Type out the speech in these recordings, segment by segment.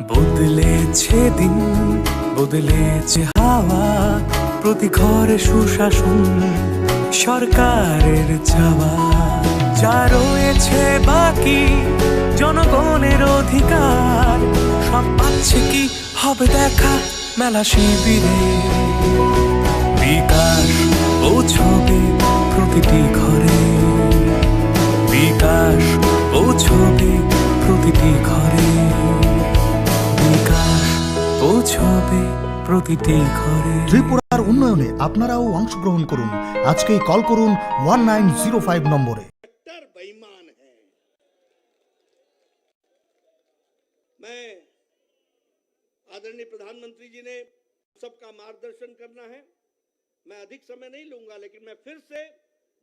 বদলেছে দিন, বদলেছে হাওয়া, প্রতি ঘরে সুশাসন সরকারের চাওয়া। যা রয়েছে বাকি জনগণের অধিকার, সব পাচ্ছে কি হবে দেখা মেলা শিবিরে। বিকাশ পৌঁছবে প্রতিটি ঘরে, বিকাশ পৌঁছবে প্রতিটি ঘরে, বিকাশ পৌঁছবে প্রতিটি ঘরে। ত্রিপুরার উন্নয়নে আপনারাও অংশগ্রহণ করুন। আজকেই কল করুন 1905 নম্বরে। बेईमान है। मैं आदरणीय प्रधानमंत्री जी ने सबका मार्गदर्शन करना है, मैं अधिक समय नहीं लूंगा, लेकिन मैं फिर से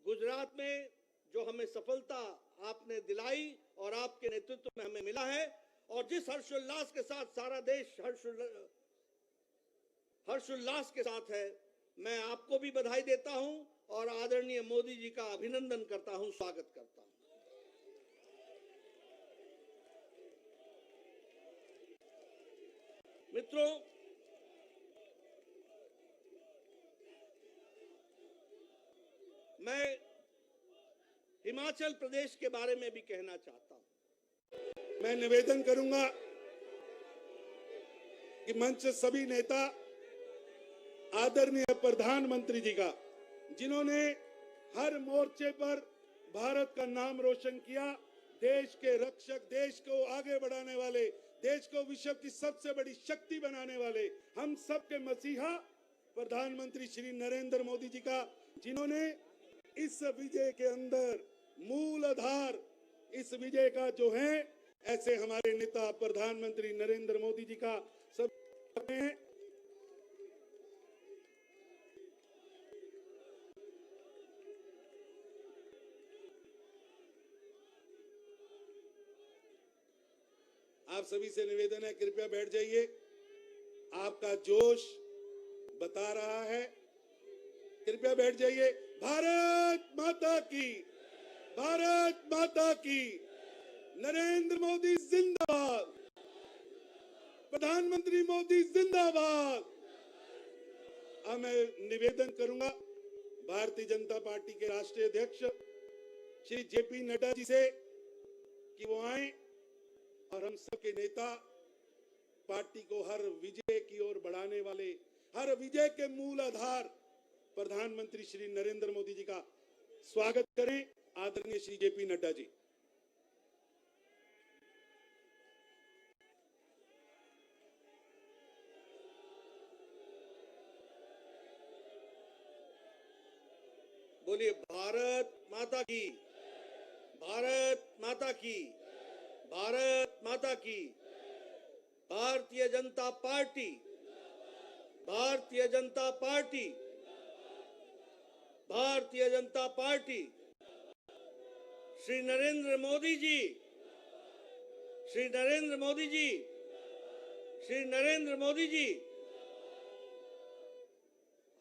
गुजरात में जो हमें सफलता आपने दिलाई और आपके नेतृत्व में हमें मिला है, और जिस हर्षोल्लास के साथ सारा देश हर्षोल्लास के साथ है, मैं आपको भी बधाई देता हूं और आदरणीय मोदी जी का अभिनंदन करता हूं, स्वागत करता हूं। मित्रों, मैं हिमाचल प्रदेश के बारे में भी कहना चाहता हूं। मैं निवेदन करूंगा कि मंच से सभी नेता आदरणीय प्रधानमंत्री जी का, जिन्होंने हर मोर्चे पर भारत का नाम रोशन किया, देश के रक्षक, देश को आगे बढ़ाने वाले, देश को विश्व की सबसे बड़ी शक्ति बनाने वाले, हम सब के मसीहा प्रधानमंत्री श्री नरेंद्र मोदी जी का, जिन्होंने इस विजय के अंदर मूल आधार इस विजय का जो है, ऐसे हमारे नेता प्रधानमंत्री नरेंद्र मोदी जी का सब हैं। आप सभी से निवेदन है, कृपया बैठ जाइए। आपका जोश बता रहा है, कृपया बैठ जाइए। भारत माता की, भारत माता की, नरेंद्र मोदी जिंदाबाद, प्रधानमंत्री मोदी जिंदाबाद। अब मैं निवेदन करूंगा भारतीय जनता पार्टी के राष्ट्रीय अध्यक्ष श्री जेपी नड्डा जी से कि वो आए और हम सबके नेता पार्टी को हर विजय की ओर बढ़ाने वाले, हर विजय के मूल आधार प्रधानमंत्री श्री नरेंद्र मोदी जी का स्वागत करें। आदरणीय श्री जेपी नड्डा जी। बोलिए भारत माता की, भारत माता की, भारत माता की। Bharatiya Janata party, Bharatiya Janata party, Bharatiya Janata party. Shri Narendra Modi ji, Shri Narendra Modi ji, Shri Narendra Modi ji.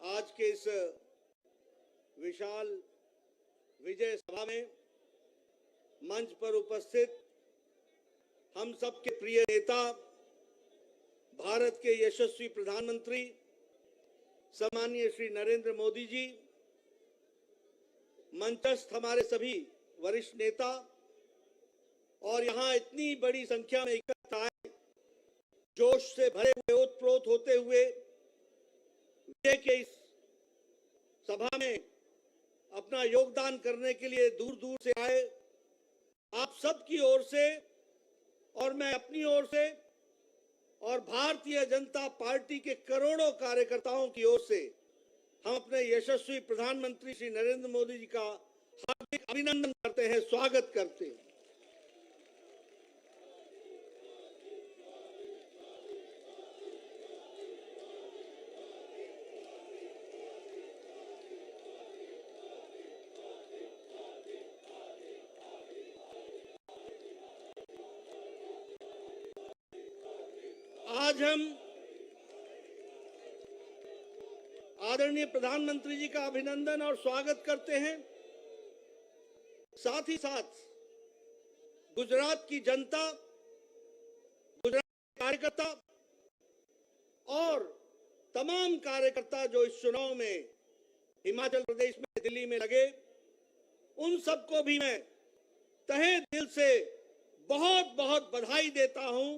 आज के इस विशाल विजय सभा में मंच पर उपस्थित हम सबके प्रिय नेता, भारत के यशस्वी प्रधानमंत्री सम्माननीय श्री नरेंद्र मोदी जी, मंचस्थ हमारे सभी वरिष्ठ नेता और यहां इतनी बड़ी संख्या में इकट्ठा आए, जोश से भरे हुए, ओतप्रोत होते हुए विजय के इस सभा में अपना योगदान करने के लिए दूर दूर से आए, आप सबकी ओर से और मैं अपनी ओर से और भारतीय जनता पार्टी के करोड़ों कार्यकर्ताओं की ओर से हम अपने यशस्वी प्रधानमंत्री श्री नरेंद्र मोदी जी का हार्दिक अभिनंदन करते हैं, स्वागत करते हैं। आज हम आदरणीय प्रधानमंत्री जी का अभिनंदन और स्वागत करते हैं। साथ ही साथ गुजरात की जनता, गुजरात कार्यकर्ता और तमाम कार्यकर्ता जो इस चुनाव में हिमाचल प्रदेश में, दिल्ली में लगे, उन सबको भी मैं तहे दिल से बहुत बहुत बधाई देता हूं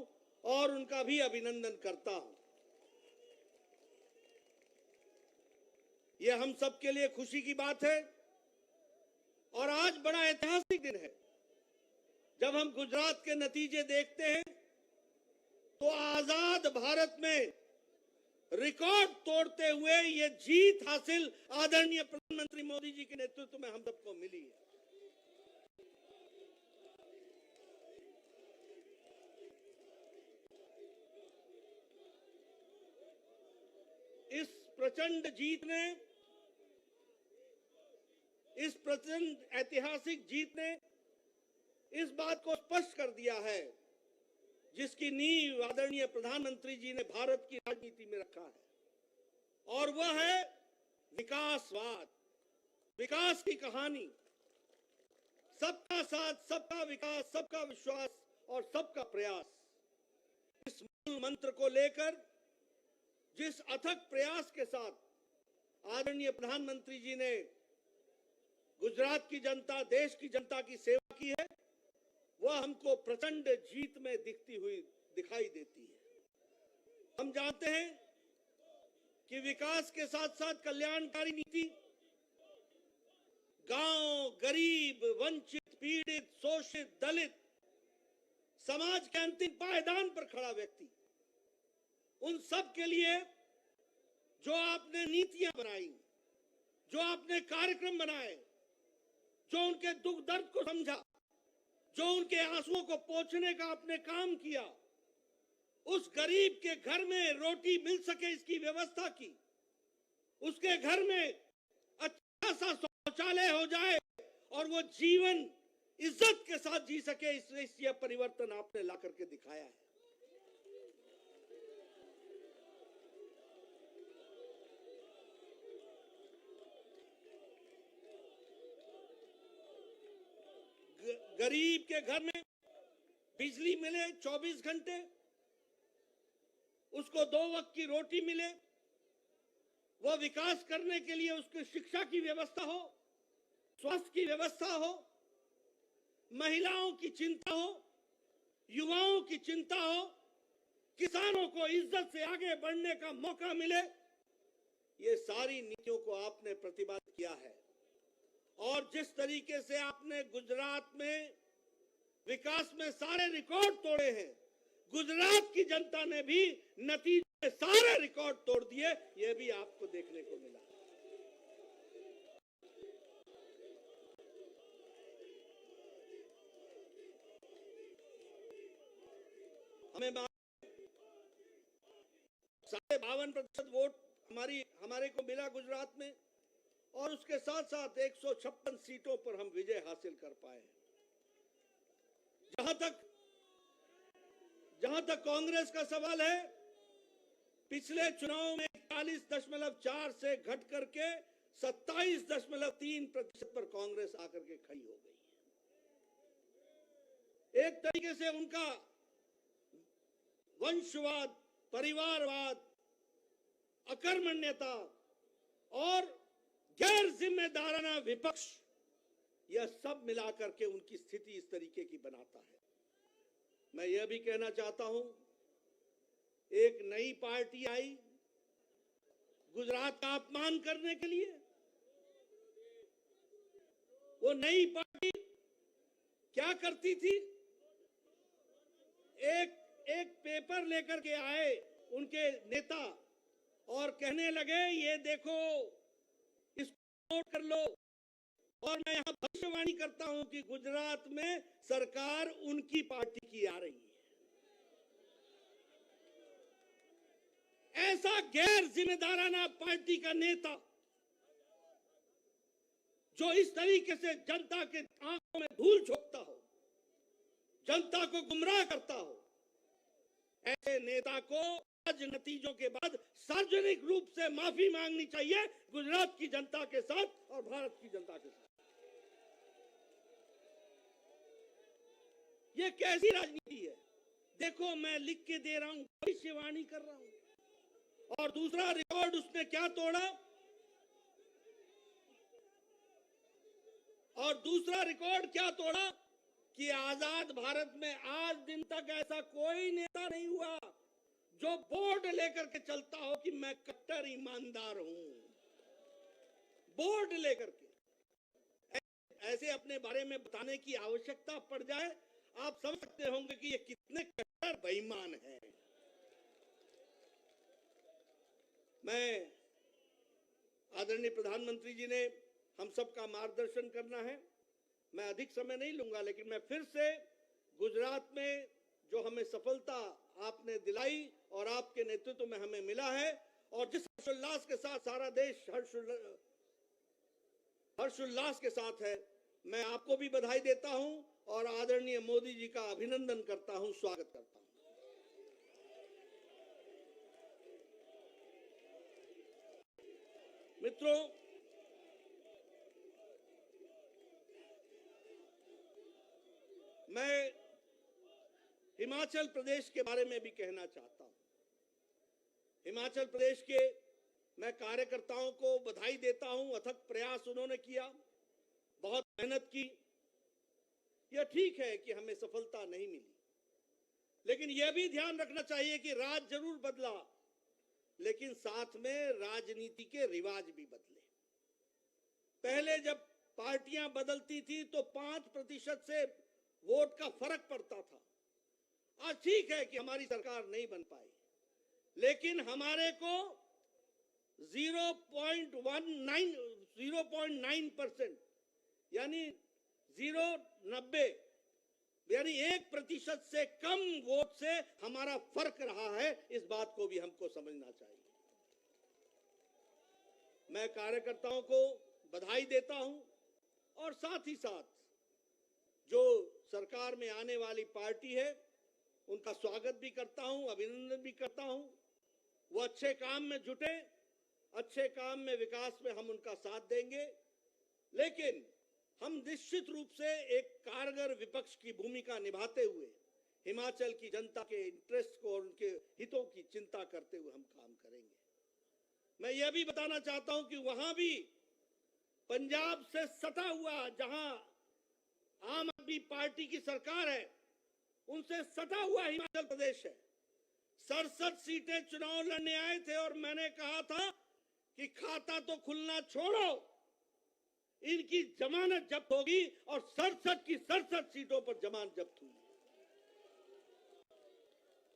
और उनका भी अभिनंदन करता हूं। यह हम सब के लिए खुशी की बात है और आज बड़ा ऐतिहासिक दिन है। जब हम गुजरात के नतीजे देखते हैं तो आजाद भारत में रिकॉर्ड तोड़ते हुए ये जीत हासिल आदरणीय प्रधानमंत्री मोदी जी के नेतृत्व में हम सबको मिली है। इस प्रचंड ऐतिहासिक जीत ने इस बात को स्पष्ट कर दिया है जिसकी नींव आदरणीय प्रधानमंत्री जी ने भारत की राजनीति में रखा है, और वह है विकासवाद, विकास की कहानी। सबका साथ, सबका विकास, सबका विश्वास और सबका प्रयास, इस मूल मंत्र को लेकर जिस अथक प्रयास के साथ आदरणीय प्रधानमंत्री जी ने गुजरात की जनता, देश की जनता की सेवा की है, वह हमको प्रचंड जीत में दिखाई देती है। हम जानते हैं कि विकास के साथ साथ कल्याणकारी नीति, गांव, गरीब, वंचित, पीड़ित, शोषित, दलित, समाज के अंतिम पायदान पर खड़ा व्यक्ति, उन सब के लिए जो आपने नीतियां बनाई, जो आपने कार्यक्रम बनाए, जो उनके दुख दर्द को समझा, जो उनके आंसुओं को पोंछने का आपने काम किया, उस गरीब के घर में रोटी मिल सके इसकी व्यवस्था की, उसके घर में अच्छा सा शौचालय हो जाए और वो जीवन इज्जत के साथ जी सके, इसलिए परिवर्तन आपने ला करके दिखाया है। गरीब के घर में बिजली मिले 24 घंटे, उसको 2 वक्त की रोटी मिले, वह विकास करने के लिए उसकी शिक्षा की व्यवस्था हो, स्वास्थ्य की व्यवस्था हो, महिलाओं की चिंता हो, युवाओं की चिंता हो, किसानों को इज्जत से आगे बढ़ने का मौका मिले, ये सारी नीतियों को आपने प्रतिबद्ध किया है। और जिस तरीके से आपने गुजरात में विकास में सारे रिकॉर्ड तोड़े हैं, गुजरात की जनता ने भी नतीजे सारे रिकॉर्ड तोड़ दिए, यह भी आपको देखने को मिला। हमें 52% वोट हमारे को मिला गुजरात में, और उसके साथ साथ 156 सीटों पर हम विजय हासिल कर पाए। जहां तक कांग्रेस का सवाल है, पिछले चुनाव में 41.4 से घट करके 27.3% पर कांग्रेस आकर के खड़ी हो गई। एक तरीके से उनका वंशवाद, परिवारवाद, अकर्मण्यता और गैर जिम्मेदाराना विपक्ष, यह सब मिलाकर के उनकी स्थिति इस तरीके की बनाता है। मैं यह भी कहना चाहता हूं, एक नई पार्टी आई गुजरात का अपमान करने के लिए। वो नई पार्टी क्या करती थी? एक पेपर लेकर के आए उनके नेता और कहने लगे, ये देखो, इसको नोट कर लो, और मैं यहां भविष्यवाणी करता हूं कि गुजरात में सरकार उनकी पार्टी की आ रही है। ऐसा गैर जिम्मेदाराना पार्टी का नेता जो इस तरीके से जनता के आंखों में धूल झोंकता हो, जनता को गुमराह करता हो, ऐसे नेता को आज नतीजों के बाद सार्वजनिक रूप से माफी मांगनी चाहिए गुजरात की जनता के साथ और भारत की जनता के साथ। ये कैसी राजनीति है? देखो मैं लिख के दे रहा हूं, भविष्यवाणी कर रहा हूं। और दूसरा रिकॉर्ड उसने क्या तोड़ा, और दूसरा रिकॉर्ड क्या तोड़ा कि आजाद भारत में आज दिन तक ऐसा कोई नेता नहीं हुआ जो बोर्ड लेकर के चलता हो कि मैं कट्टर ईमानदार हूं। बोर्ड लेकर के ऐसे अपने बारे में बताने की आवश्यकता पड़ जाए, आप समझ सकते होंगे कि ये कितने कट्टर बेईमान हैं। मैं आदरणीय प्रधानमंत्री जी ने हम सबका मार्गदर्शन करना है, मैं अधिक समय नहीं लूंगा, लेकिन मैं फिर से गुजरात में जो हमें सफलता आपने दिलाई और आपके नेतृत्व में हमें मिला है, और जिस हर्षोल्लास के साथ सारा देश हर्षोल्लास के साथ है, मैं आपको भी बधाई देता हूं और आदरणीय मोदी जी का अभिनंदन करता हूं, स्वागत करता हूं। मित्रों, मैं हिमाचल प्रदेश के बारे में भी कहना चाहता हूं। हिमाचल प्रदेश के मैं कार्यकर्ताओं को बधाई देता हूं, अथक प्रयास उन्होंने किया, बहुत मेहनत की। यह ठीक है कि हमें सफलता नहीं मिली, लेकिन यह भी ध्यान रखना चाहिए कि राज जरूर बदला, लेकिन साथ में राजनीति के रिवाज भी बदले। पहले जब पार्टियां बदलती थी तो 5% से वोट का फर्क पड़ता था। आज ठीक है कि हमारी सरकार नहीं बन पाई, लेकिन हमारे को 0.9% यानी 0.90 यानी 1% से कम वोट से हमारा फर्क रहा है। इस बात को भी हमको समझना चाहिए। मैं कार्यकर्ताओं को बधाई देता हूं और साथ ही साथ जो सरकार में आने वाली पार्टी है उनका स्वागत भी करता हूं, अभिनंदन भी करता हूं। वो अच्छे काम में जुटे, अच्छे काम में, विकास में हम उनका साथ देंगे, लेकिन हम निश्चित रूप से एक कारगर विपक्ष की भूमिका निभाते हुए हिमाचल की जनता के इंटरेस्ट को और उनके हितों की चिंता करते हुए हम काम करेंगे। मैं यह भी बताना चाहता हूं कि वहां भी पंजाब से सटा हुआ, जहां आम आदमी पार्टी की सरकार है, उनसे सटा हुआ हिमाचल प्रदेश है। 67 सीटें चुनाव लड़ने आए थे और मैंने कहा था कि खाता तो खुलना छोड़ो, इनकी जमानत जब्त होगी, और 67 की 67 सीटों पर जमानत जब्त हुई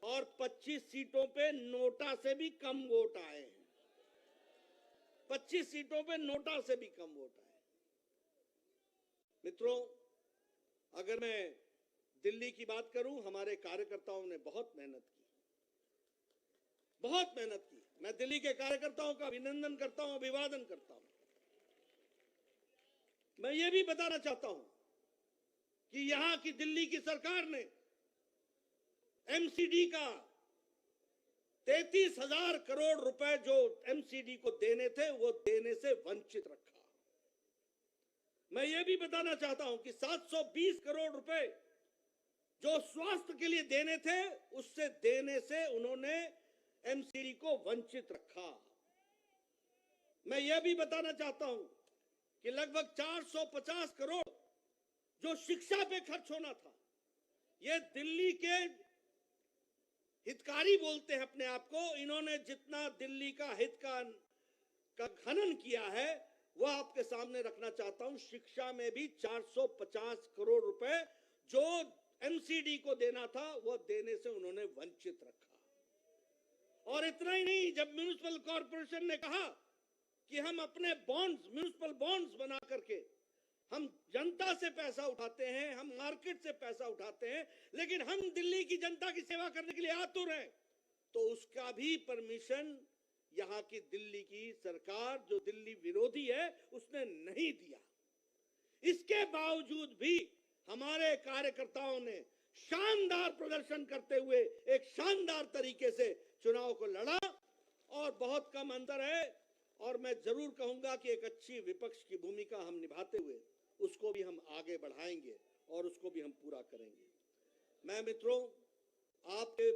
और 25 सीटों पे नोटा से भी कम वोट आए हैं। 25 सीटों पे नोटा से भी कम वोट आए। मित्रों, अगर मैं दिल्ली की बात करूं, हमारे कार्यकर्ताओं ने बहुत मेहनत की, बहुत मेहनत की। मैं दिल्ली के कार्यकर्ताओं का अभिनंदन करता हूं, अभिवादन करता हूं। मैं ये भी बताना चाहता हूं कि यहां की दिल्ली की सरकार ने एमसीडी का 33,000 करोड़ रुपए जो एमसीडी को देने थे वो देने से वंचित रखा। मैं ये भी बताना चाहता हूं कि 720 करोड़ रुपए जो स्वास्थ्य के लिए देने थे, उससे देने से उन्होंने एमसीडी को वंचित रखा। मैं यह भी बताना चाहता हूं कि लगभग 450 करोड़ जो शिक्षा पे खर्च होना था, ये दिल्ली के हितकारी बोलते हैं अपने आप को, इन्होंने जितना दिल्ली का हित का खनन किया है वो आपके सामने रखना चाहता हूं। शिक्षा में भी 450 करोड़ रुपए जो एमसीडी को देना था वो देने से उन्होंने वंचित रखा। और इतना ही नहीं, जब म्युनिसिपल कॉर्पोरेशन ने कहा कि हम अपने बॉन्ड्स, म्युनिसिपल बॉन्ड्स बना करके हम जनता से पैसा उठाते हैं, हम मार्केट से पैसा उठाते हैं, लेकिन हम दिल्ली की जनता की सेवा करने के लिए आतुर हैं, तो उसका भी परमिशन यहां की दिल्ली की सरकार, जो दिल्ली विरोधी है, उसने नहीं दिया। इसके बावजूद भी हमारे कार्यकर्ताओं ने शानदार प्रदर्शन करते हुए एक शानदार तरीके से चुनाव को लड़ा और बहुत कम अंतर है। और मैं जरूर कहूंगा कि एक अच्छी विपक्ष की भूमिका हम निभाते हुए उसको भी हम आगे बढ़ाएंगे और उसको भी हम पूरा करेंगे। मैं मित्रों आपके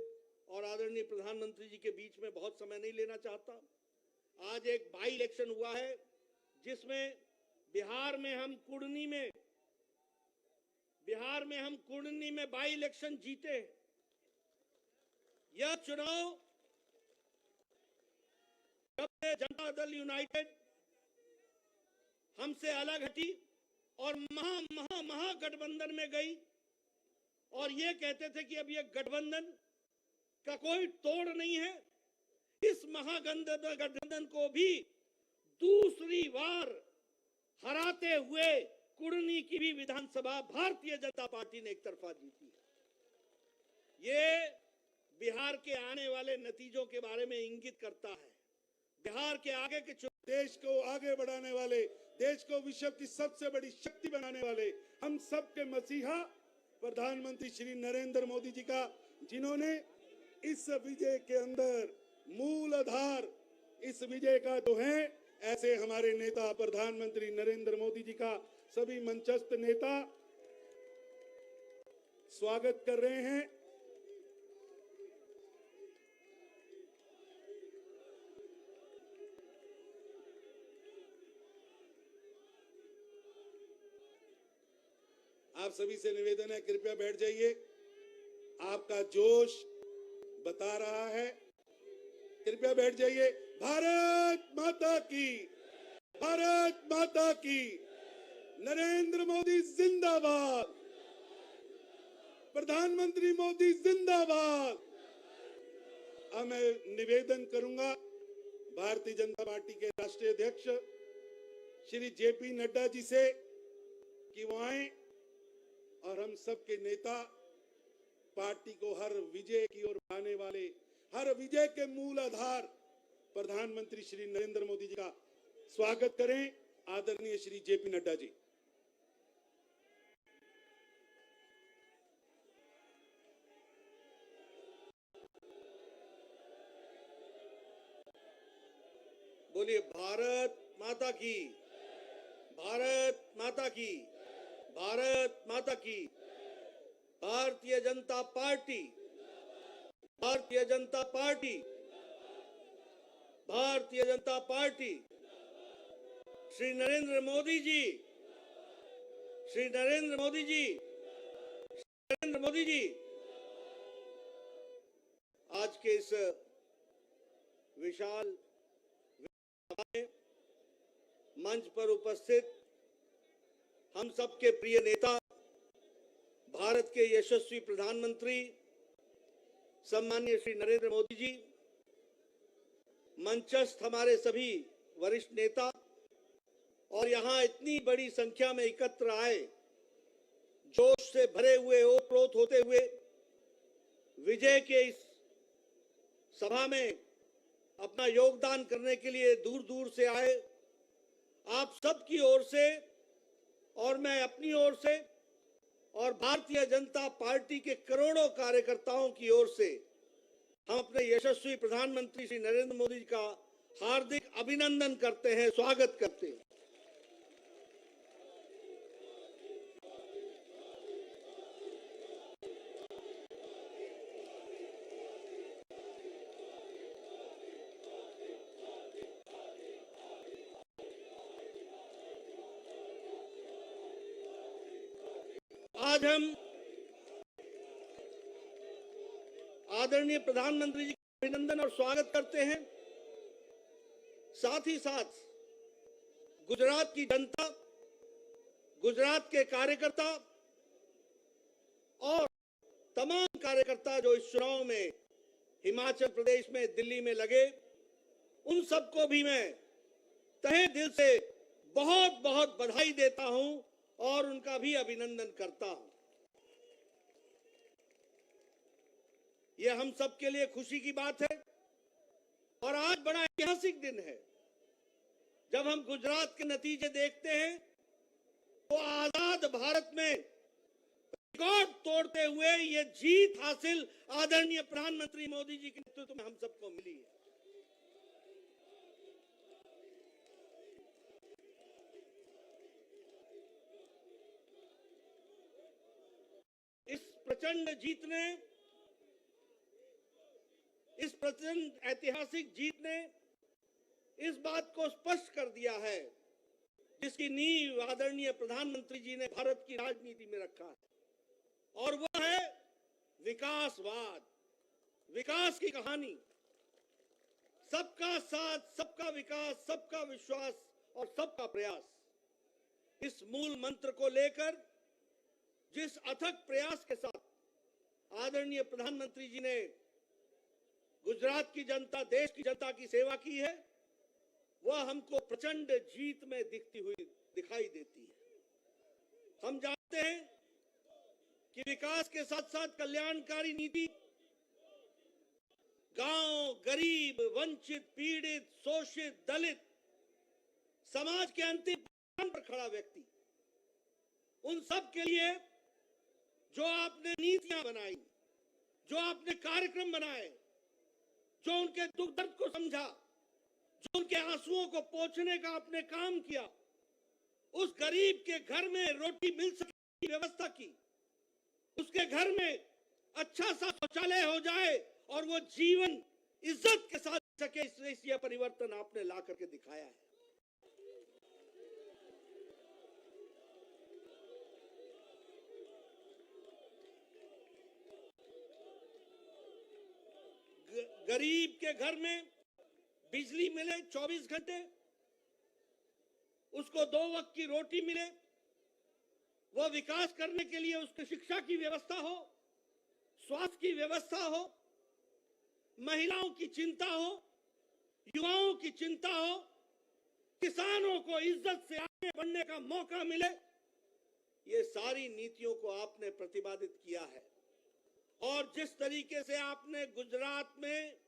और आदरणीय प्रधानमंत्री जी के बीच में बहुत समय नहीं लेना चाहता। आज एक बाई इलेक्शन हुआ है जिसमें बिहार में हम कुर्नी में बाई इलेक्शन जीते। यह चुनाव जब से जनता दल यूनाइटेड हमसे अलग हटी और महागठबंधन में गई और ये कहते थे कि अब ये गठबंधन का कोई तोड़ नहीं है, इस महागठबंधन को भी दूसरी बार हराते हुए कुर्नी की भी विधानसभा भारतीय जनता पार्टी ने एक तरफा जीती है। ये बिहार के आने वाले नतीजों के बारे में इंगित करता है। बिहार के आगे के देश को आगे बढ़ाने वाले, देश को विश्व की सबसे बड़ी शक्ति बनाने वाले हम सबके मसीहा प्रधानमंत्री श्री नरेंद्र मोदी जी का, जिन्होंने इस विजय के अंदर मूल आधार इस विजय का तो है, ऐसे हमारे नेता प्रधानमंत्री नरेंद्र मोदी जी का सभी मंचस्थ नेता स्वागत कर रहे हैं। आप सभी से निवेदन है, कृपया बैठ जाइए। आपका जोश बता रहा है, कृपया बैठ जाइए। भारत माता की, भारत माता की, नरेंद्र मोदी जिंदाबाद, प्रधानमंत्री मोदी जिंदाबाद। अब मैं निवेदन करूंगा भारतीय जनता पार्टी के राष्ट्रीय अध्यक्ष श्री जेपी नड्डा जी से कि वो आए और हम सबके नेता पार्टी को हर विजय की ओर बढ़ाने वाले, हर विजय के मूल आधार प्रधानमंत्री श्री नरेंद्र मोदी जी का स्वागत करें। आदरणीय श्री जेपी नड्डा जी। बोलिए भारत माता की, भारत माता की, भारत माता की। Bharatiya Janata party, Bharatiya Janata party, Bharatiya Janata party. Shri Narendra Modi ji, Shri Narendra Modi ji, Shri Narendra Modi ji. आज के इस विशाल मंच पर उपस्थित हम सबके प्रिय नेता, भारत के यशस्वी प्रधानमंत्री सम्माननीय श्री नरेंद्र मोदी जी, मंचस्थ हमारे सभी वरिष्ठ नेता और यहां इतनी बड़ी संख्या में एकत्र आए, जोश से भरे हुए, ओतप्रोत होते हुए विजय के इस सभा में अपना योगदान करने के लिए दूर दूर से आए। आप सबकी ओर से और मैं अपनी ओर से और भारतीय जनता पार्टी के करोड़ों कार्यकर्ताओं की ओर से हम अपने यशस्वी प्रधानमंत्री श्री नरेंद्र मोदी जी का हार्दिक अभिनंदन करते हैं, स्वागत करते हैं। आज हम आदरणीय प्रधानमंत्री जी का अभिनंदन और स्वागत करते हैं। साथ ही साथ गुजरात की जनता, गुजरात के कार्यकर्ता और तमाम कार्यकर्ता जो इस चुनाव में हिमाचल प्रदेश में, दिल्ली में लगे, उन सबको भी मैं तहे दिल से बहुत बहुत बधाई देता हूं और उनका भी अभिनंदन करता हूं। यह हम सब के लिए खुशी की बात है और आज बड़ा ऐतिहासिक दिन है जब हम गुजरात के नतीजे देखते हैं तो आजाद भारत में रिकॉर्ड तोड़ते हुए ये जीत हासिल आदरणीय प्रधानमंत्री मोदी जी के नेतृत्व में हम सबको मिली है। इस प्रचंड जीत ने इस प्रचंड ऐतिहासिक जीत ने इस बात को स्पष्ट कर दिया है जिसकी नींव आदरणीय प्रधानमंत्री जी ने भारत की राजनीति में रखा है, और वह है विकासवाद, विकास की कहानी। सबका साथ, सबका विकास, सबका विश्वास और सबका प्रयास, इस मूल मंत्र को लेकर जिस अथक प्रयास के साथ आदरणीय प्रधानमंत्री जी ने गुजरात की जनता, देश की जनता की सेवा की है, वह हमको प्रचंड जीत में दिखती हुई दिखाई देती है। हम जानते हैं कि विकास के साथ साथ कल्याणकारी नीति गांव, गरीब, वंचित, पीड़ित, शोषित, दलित, समाज के अंतिम पायदान पर खड़ा व्यक्ति, उन सब के लिए जो आपने नीतियां बनाई, जो आपने कार्यक्रम बनाए, जो उनके दुख दर्द को समझा, जो उनके आंसुओं को पोंछने का आपने काम किया, उस गरीब के घर में रोटी मिल सके की व्यवस्था की, उसके घर में अच्छा सा शौचालय हो जाए और वो जीवन इज्जत के साथ सके, इसलिए यह परिवर्तन आपने ला करके दिखाया है। गरीब के घर में बिजली मिले 24 घंटे, उसको 2 वक्त की रोटी मिले, वो विकास करने के लिए उसकी शिक्षा की व्यवस्था हो, स्वास्थ्य की व्यवस्था हो, महिलाओं की चिंता हो, युवाओं की चिंता हो, किसानों को इज्जत से आगे बढ़ने का मौका मिले, ये सारी नीतियों को आपने प्रतिपादित किया है। और जिस तरीके से आपने गुजरात में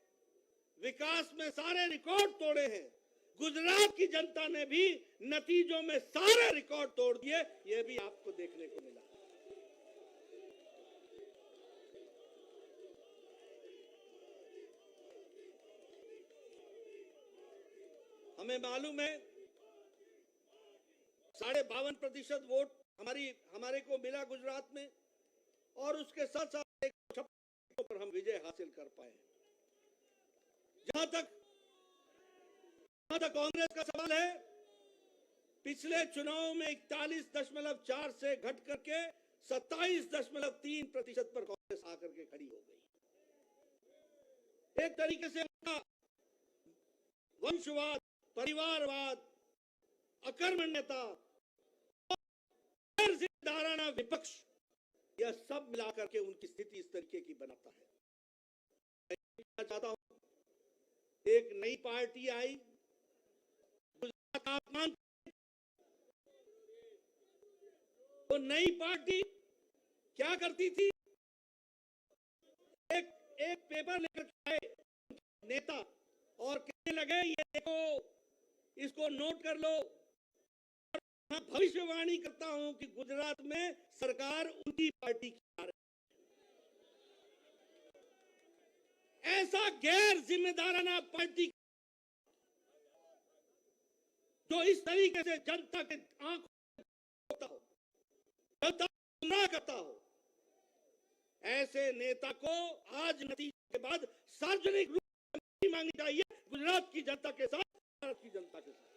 विकास में सारे रिकॉर्ड तोड़े हैं, गुजरात की जनता ने भी नतीजों में सारे रिकॉर्ड तोड़ दिए, यह भी आपको देखने को मिला। हमें मालूम है 52.5% वोट हमारे को मिला गुजरात में, और उसके साथ साथ पर हम विजय हासिल कर पाए। जहां तक कांग्रेस का सवाल है, पिछले चुनाव में 41.4 से घट करके 27.3% पर कांग्रेस आकर के खड़ी हो गई। एक तरीके से वंशवाद, परिवारवाद, अकर्मण्यता, जिम्मेदाराना विपक्ष, यह सब मिलाकर के उनकी स्थिति इस तरीके की बनाता है। मैं चाहता हूं एक नई पार्टी आई, गुजरात तापमान, तो नई पार्टी क्या करती थी, एक पेपर लेकर आए नेता और कहने लगे ये देखो, इसको नोट कर लो, भविष्यवाणी करता हूं कि गुजरात में सरकार उनकी पार्टी की आ रही है। ऐसा गैर जिम्मेदाराना पार्टी जो इस तरीके से जनता के आंखों होता हो, जनता गुमराह करता हो, ऐसे नेता को आज नतीजे के बाद सार्वजनिक रूप से माफी मांगनी चाहिए, गुजरात की जनता के साथ, भारत की जनता के साथ।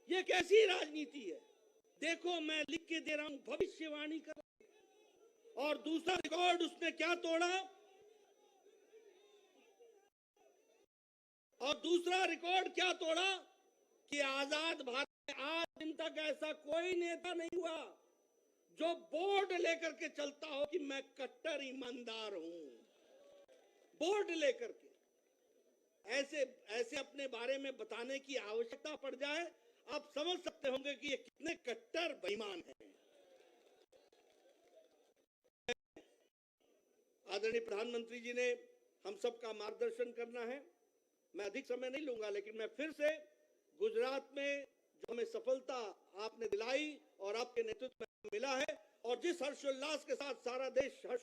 ये कैसी राजनीति है? देखो, मैं लिख के दे रहा हूं, भविष्यवाणी कर। और दूसरा रिकॉर्ड उसने क्या तोड़ा, और दूसरा रिकॉर्ड क्या तोड़ा कि आजाद भारत में आज दिन तक ऐसा कोई नेता नहीं हुआ जो बोर्ड लेकर के चलता हो कि मैं कट्टर ईमानदार हूं। बोर्ड लेकर के ऐसे अपने बारे में बताने की आवश्यकता पड़ जाए, आप समझ सकते होंगे कि ये कितने कट्टर बेईमान हैं। आदरणीय प्रधानमंत्री जी ने हम सबका मार्गदर्शन करना है, मैं अधिक समय नहीं लूंगा, लेकिन मैं फिर से गुजरात में जो हमें सफलता आपने दिलाई और आपके नेतृत्व में मिला है, और जिस हर्षोल्लास के साथ सारा देश मैं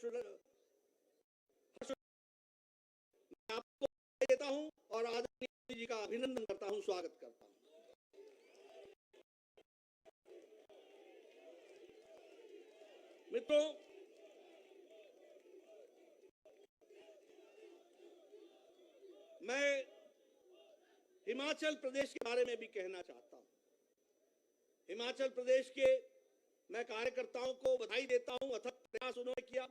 आपको देता हूं और आदरणीय जी का अभिनंदन करता हूं, स्वागत करता हूं। मित्रों, मैं हिमाचल प्रदेश के बारे में भी कहना चाहता हूं। हिमाचल प्रदेश के मैं कार्यकर्ताओं को बधाई देता हूं। अथक प्रयास उन्होंने किया,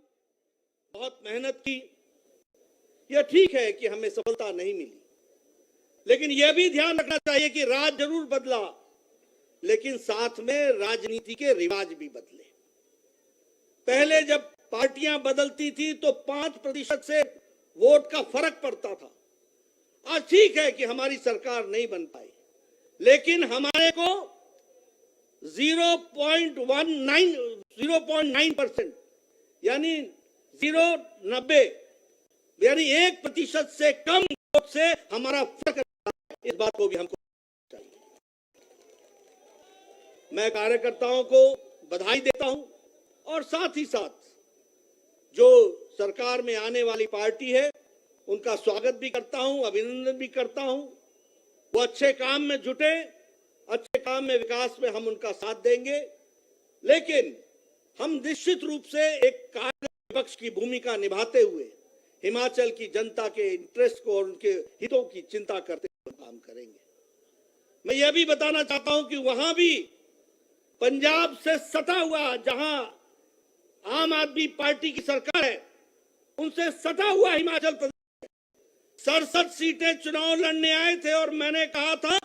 बहुत मेहनत की। यह ठीक है कि हमें सफलता नहीं मिली, लेकिन यह भी ध्यान रखना चाहिए कि राज जरूर बदला, लेकिन साथ में राजनीति के रिवाज भी बदले। पहले जब पार्टियां बदलती थी तो 5% से वोट का फर्क पड़ता था। आज ठीक है कि हमारी सरकार नहीं बन पाई, लेकिन हमारे को 0.9% यानी 0.90 यानी 1% से कम वोट से हमारा फर्क है। इस बात को भी हमको चाहिए। मैं कार्यकर्ताओं को बधाई देता हूं और साथ ही साथ जो सरकार में आने वाली पार्टी है उनका स्वागत भी करता हूं, अभिनंदन भी करता हूं। वो अच्छे काम में जुटे, अच्छे काम में, विकास में हम उनका साथ देंगे, लेकिन हम निश्चित रूप से एक कारगर विपक्ष की भूमिका निभाते हुए हिमाचल की जनता के इंटरेस्ट को और उनके हितों की चिंता करते हुए काम करेंगे। मैं यह भी बताना चाहता हूं कि वहां भी पंजाब से सटा हुआ, जहां आम आदमी पार्टी की सरकार है, उनसे सटा हुआ हिमाचल प्रदेश 67 सीटें चुनाव लड़ने आए थे और मैंने कहा था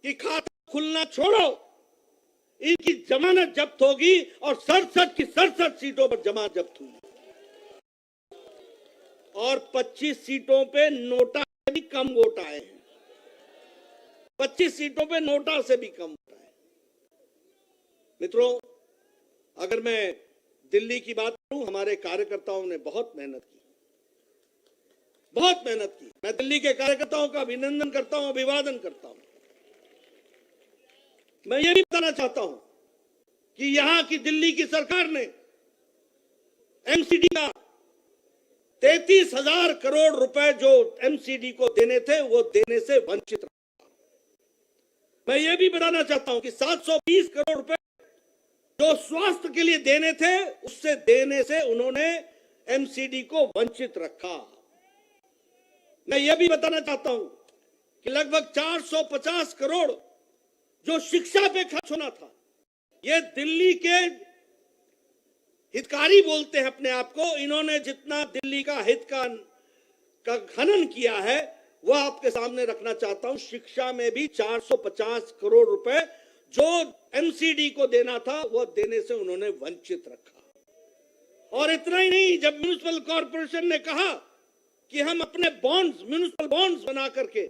कि खाता खुलना छोड़ो, इनकी जमानत जब्त होगी और 67 की 67 सीटों पर जमानत जब्त हुई और 25 सीटों पे नोटा से भी कम वोट आए हैं। 25 सीटों पे नोटा से भी कम वोट आए। मित्रों, अगर मैं दिल्ली की बात करूं, हमारे कार्यकर्ताओं ने बहुत मेहनत की, बहुत मेहनत की। मैं दिल्ली के कार्यकर्ताओं का अभिनंदन करता हूं, अभिवादन करता हूं। मैं ये भी बताना चाहता हूं कि यहां की दिल्ली की सरकार ने एमसीडी का 33,000 करोड़ रुपए जो एमसीडी को देने थे वो देने से वंचित रहा। मैं ये भी बताना चाहता हूं कि 720 करोड़ रुपए जो स्वास्थ्य के लिए देने थे, उससे देने से उन्होंने एमसीडी को वंचित रखा। मैं यह भी बताना चाहता हूं कि लगभग 450 करोड़ जो शिक्षा पे खर्च होना था, ये दिल्ली के हितकारी बोलते हैं अपने आप को, इन्होंने जितना दिल्ली का हित का खनन किया है वह आपके सामने रखना चाहता हूं। शिक्षा में भी 450 करोड़ रुपए जो एमसीडी को देना था वह देने से उन्होंने वंचित रखा। और इतना ही नहीं, जब म्युनिसिपल कॉर्पोरेशन ने कहा कि हम अपने बॉन्ड्स, म्युनिसिपल बॉन्ड्स बना करके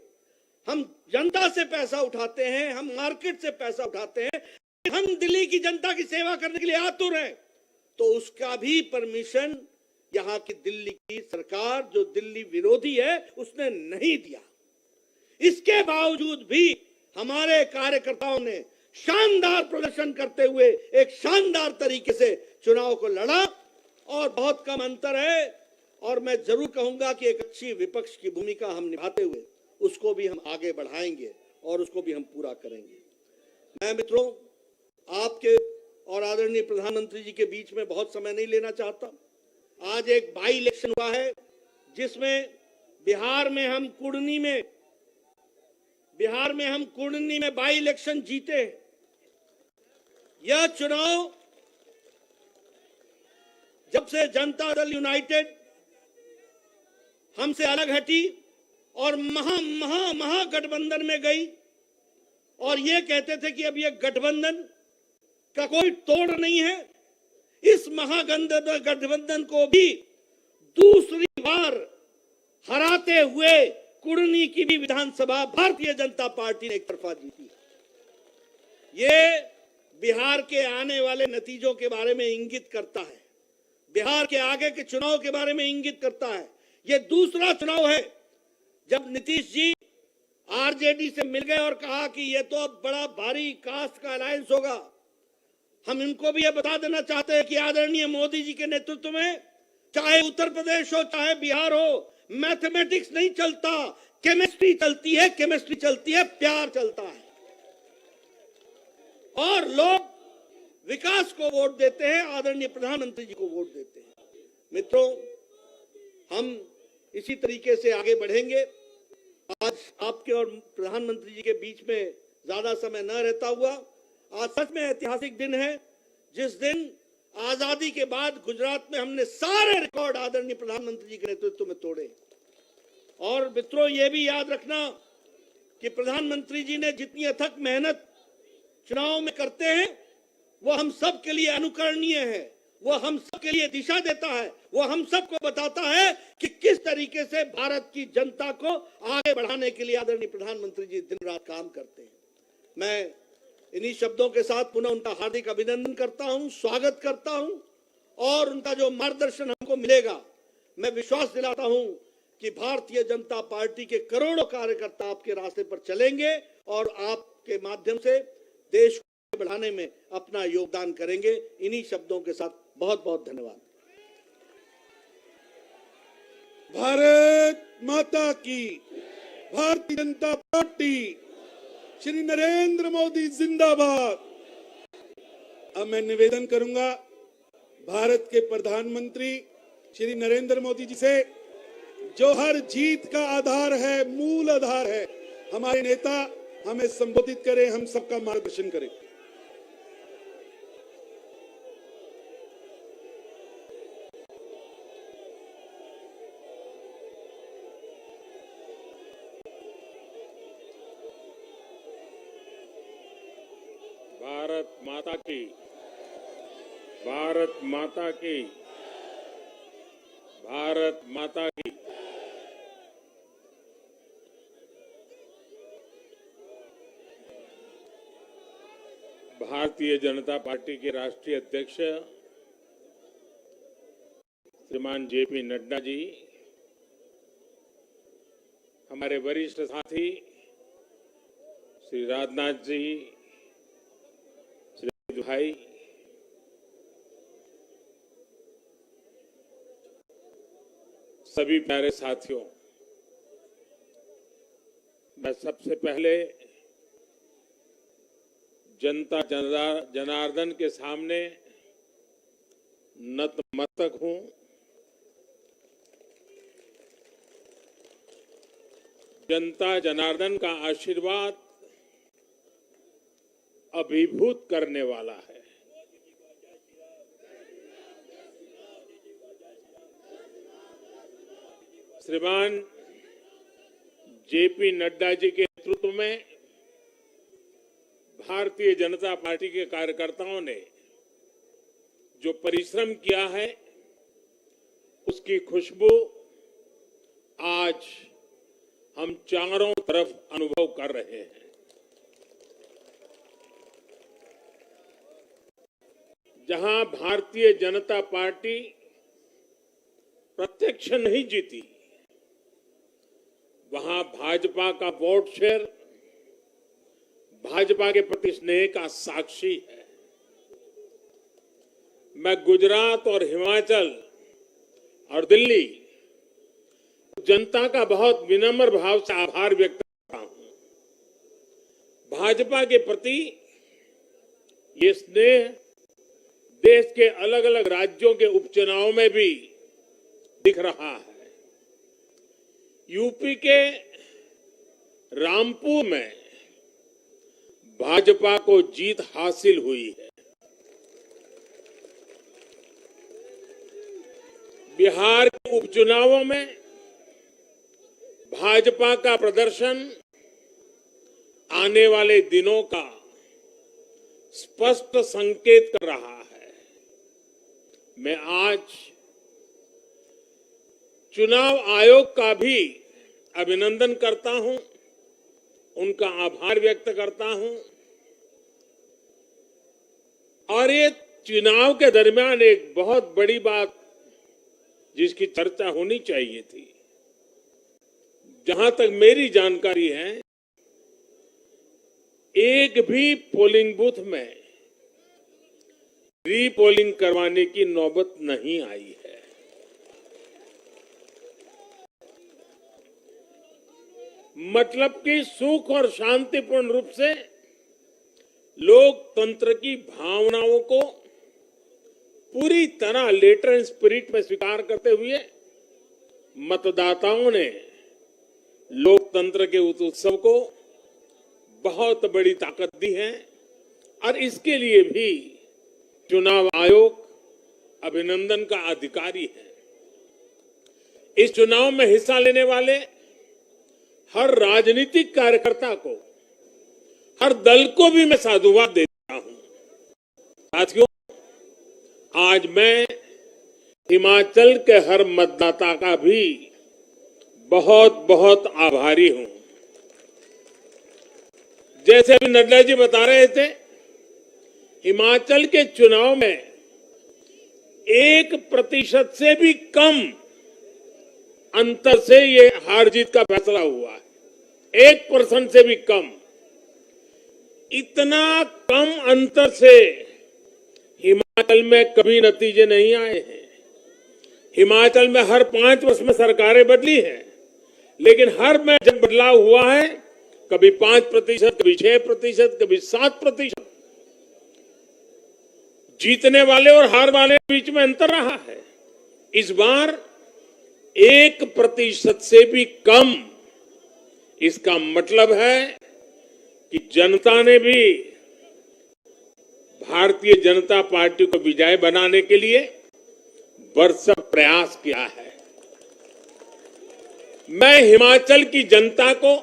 हम जनता से पैसा उठाते हैं, हम मार्केट से पैसा उठाते हैं, हम दिल्ली की जनता की सेवा करने के लिए आतुर हैं, तो उसका भी परमिशन यहां की दिल्ली की सरकार, जो दिल्ली विरोधी है, उसने नहीं दिया। इसके बावजूद भी हमारे कार्यकर्ताओं ने शानदार प्रदर्शन करते हुए एक शानदार तरीके से चुनाव को लड़ा और बहुत कम अंतर है। और मैं जरूर कहूंगा कि एक अच्छी विपक्ष की भूमिका हम निभाते हुए उसको भी हम आगे बढ़ाएंगे और उसको भी हम पूरा करेंगे। मैं मित्रों, आपके और आदरणीय प्रधानमंत्री जी के बीच में बहुत समय नहीं लेना चाहता। आज एक बाई इलेक्शन हुआ है जिसमें बिहार में हम कुर्नी में बाई इलेक्शन जीते। यह चुनाव जब से जनता दल यूनाइटेड हमसे अलग हटी और महागठबंधन में गई और ये कहते थे कि अब ये गठबंधन का कोई तोड़ नहीं है, इस महागठबंधन को भी दूसरी बार हराते हुए कुर्नी की भी विधानसभा भारतीय जनता पार्टी ने एक तरफा जीती। ये बिहार के आने वाले नतीजों के बारे में इंगित करता है, बिहार के आगे के चुनाव के बारे में इंगित करता है। ये दूसरा चुनाव है जब नीतीश जी आरजेडी से मिल गए और कहा कि ये तो अब बड़ा भारी कास्ट का अलायंस होगा। हम इनको भी ये बता देना चाहते हैं कि आदरणीय मोदी जी के नेतृत्व में चाहे उत्तर प्रदेश हो चाहे बिहार हो, मैथमेटिक्स नहीं चलता, केमिस्ट्री चलती है, केमिस्ट्री चलती है, प्यार चलता है। और लोग विकास को वोट देते हैं, आदरणीय प्रधानमंत्री जी को वोट देते हैं। मित्रों, हम इसी तरीके से आगे बढ़ेंगे आज आपके और प्रधानमंत्री जी के बीच में ज्यादा समय न रहता हुआ, आज सच में ऐतिहासिक दिन है, जिस दिन आजादी के बाद गुजरात में हमने सारे रिकॉर्ड आदरणीय प्रधानमंत्री जी के नेतृत्व में तोड़े। और मित्रों, ये भी याद रखना कि प्रधानमंत्री जी ने जितनी अथक मेहनत चुनाव में करते हैं, वो हम सब के लिए अनुकरणीय है, वो हम सब के लिए दिशा देता है, वो हम सबको बताता है कि किस तरीके से भारत की जनता को आगे बढ़ाने के लिए आदरणीय प्रधानमंत्री जी दिन रात काम करते हैं। मैं इन्हीं शब्दों के साथ पुनः उनका हार्दिक अभिनंदन करता हूं, स्वागत करता हूं, और उनका जो मार्गदर्शन हमको मिलेगा, मैं विश्वास दिलाता हूं कि भारतीय जनता पार्टी के करोड़ों कार्यकर्ता आपके रास्ते पर चलेंगे और आपके माध्यम से देश को बढ़ाने में अपना योगदान करेंगे। इन्हीं शब्दों के साथ बहुत बहुत धन्यवाद। भारत माता की, भारतीय जनता पार्टी, श्री नरेंद्र मोदी जिंदाबाद। अब मैं निवेदन करूंगा भारत के प्रधानमंत्री श्री नरेंद्र मोदी जी से, जो हर जीत का आधार है, मूल आधार है, हमारे नेता हमें संबोधित करें, हम सबका मार्गदर्शन करें। भारत माता की, भारत माता की, भारत माता की। भारतीय जनता पार्टी के राष्ट्रीय अध्यक्ष श्रीमान जेपी नड्डा जी, हमारे वरिष्ठ साथी श्री राजनाथ जी, श्री भाई, सभी प्यारे साथियों, मैं सबसे पहले जनता जनार्दन के सामने नतमस्तक हूं। जनता जनार्दन का आशीर्वाद अभिभूत करने वाला है। श्रीमान जेपी नड्डा जी के नेतृत्व में भारतीय जनता पार्टी के कार्यकर्ताओं ने जो परिश्रम किया है, उसकी खुशबू आज हम चारों तरफ अनुभव कर रहे हैं। जहां भारतीय जनता पार्टी प्रत्यक्ष नहीं जीती, वहां भाजपा का वोट शेयर भाजपा के प्रति स्नेह का साक्षी है। मैं गुजरात और हिमाचल और दिल्ली जनता का बहुत विनम्र भाव से आभार व्यक्त करता हूं। भाजपा के प्रति ये स्नेह देश के अलग अलग राज्यों के उपचुनाव में भी दिख रहा है। यूपी के रामपुर में भाजपा को जीत हासिल हुई है। बिहार के उपचुनावों में भाजपा का प्रदर्शन आने वाले दिनों का स्पष्ट संकेत कर रहा है। मैं आज चुनाव आयोग का भी अभिनंदन करता हूं, उनका आभार व्यक्त करता हूं। और ये चुनाव के दरमियान एक बहुत बड़ी बात जिसकी चर्चा होनी चाहिए थी, जहां तक मेरी जानकारी है, एक भी पोलिंग बूथ में रीपोलिंग करवाने की नौबत नहीं आई है। मतलब कि सुख और शांतिपूर्ण रूप से लोकतंत्र की भावनाओं को पूरी तरह लेटर एंड स्पिरिट में स्वीकार करते हुए मतदाताओं ने लोकतंत्र के उस उत्सव को बहुत बड़ी ताकत दी है और इसके लिए भी चुनाव आयोग अभिनंदन का अधिकारी है। इस चुनाव में हिस्सा लेने वाले हर राजनीतिक कार्यकर्ता को, हर दल को भी मैं साधुवाद देता हूं। साथियों, आज मैं हिमाचल के हर मतदाता का भी बहुत बहुत आभारी हूं। जैसे अभी नड्डा जी बता रहे थे, हिमाचल के चुनाव में 1% से भी कम अंतर से ये हार जीत का फैसला हुआ है। 1% से भी कम। इतना कम अंतर से हिमाचल में कभी नतीजे नहीं आए हैं। हिमाचल में हर 5 वर्ष में सरकारें बदली हैं, लेकिन हर में जब बदलाव हुआ है, कभी 5%, कभी 6%, कभी 7%। जीतने वाले और हार वाले के बीच में अंतर रहा है। इस बार 1% से भी कम। इसका मतलब है कि जनता ने भी भारतीय जनता पार्टी को विजय बनाने के लिए भरसक प्रयास किया है। मैं हिमाचल की जनता को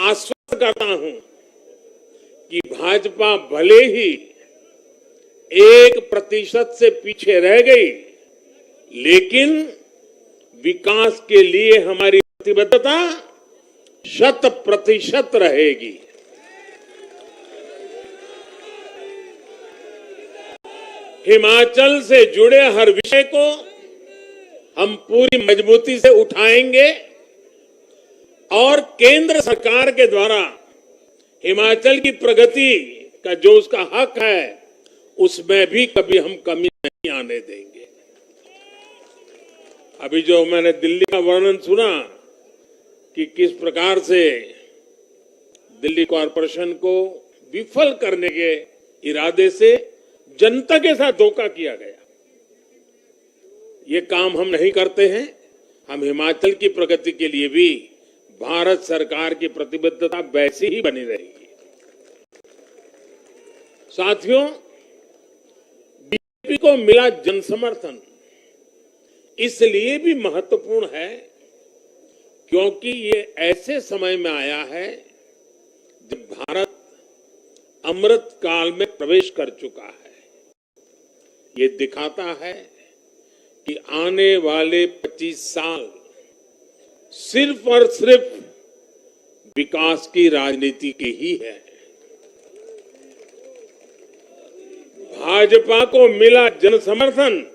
आश्वस्त करता हूं कि भाजपा भले ही 1% से पीछे रह गई, लेकिन विकास के लिए हमारी प्रतिबद्धता 100% रहेगी। हिमाचल से जुड़े हर विषय को हम पूरी मजबूती से उठाएंगे और केंद्र सरकार के द्वारा हिमाचल की प्रगति का जो उसका हक है, उसमें भी कभी हम कमी नहीं आने देंगे। अभी जो मैंने दिल्ली का वर्णन सुना कि किस प्रकार से दिल्ली कॉरपोरेशन को विफल करने के इरादे से जनता के साथ धोखा किया गया, ये काम हम नहीं करते हैं। हम हिमाचल की प्रगति के लिए भी भारत सरकार की प्रतिबद्धता वैसी ही बनी रहेगी। साथियों, बीजेपी को मिला जन समर्थन इसलिए भी महत्वपूर्ण है क्योंकि ये ऐसे समय में आया है जब भारत अमृत काल में प्रवेश कर चुका है। ये दिखाता है कि आने वाले 25 साल सिर्फ और सिर्फ विकास की राजनीति की ही है। भाजपा को मिला जन समर्थन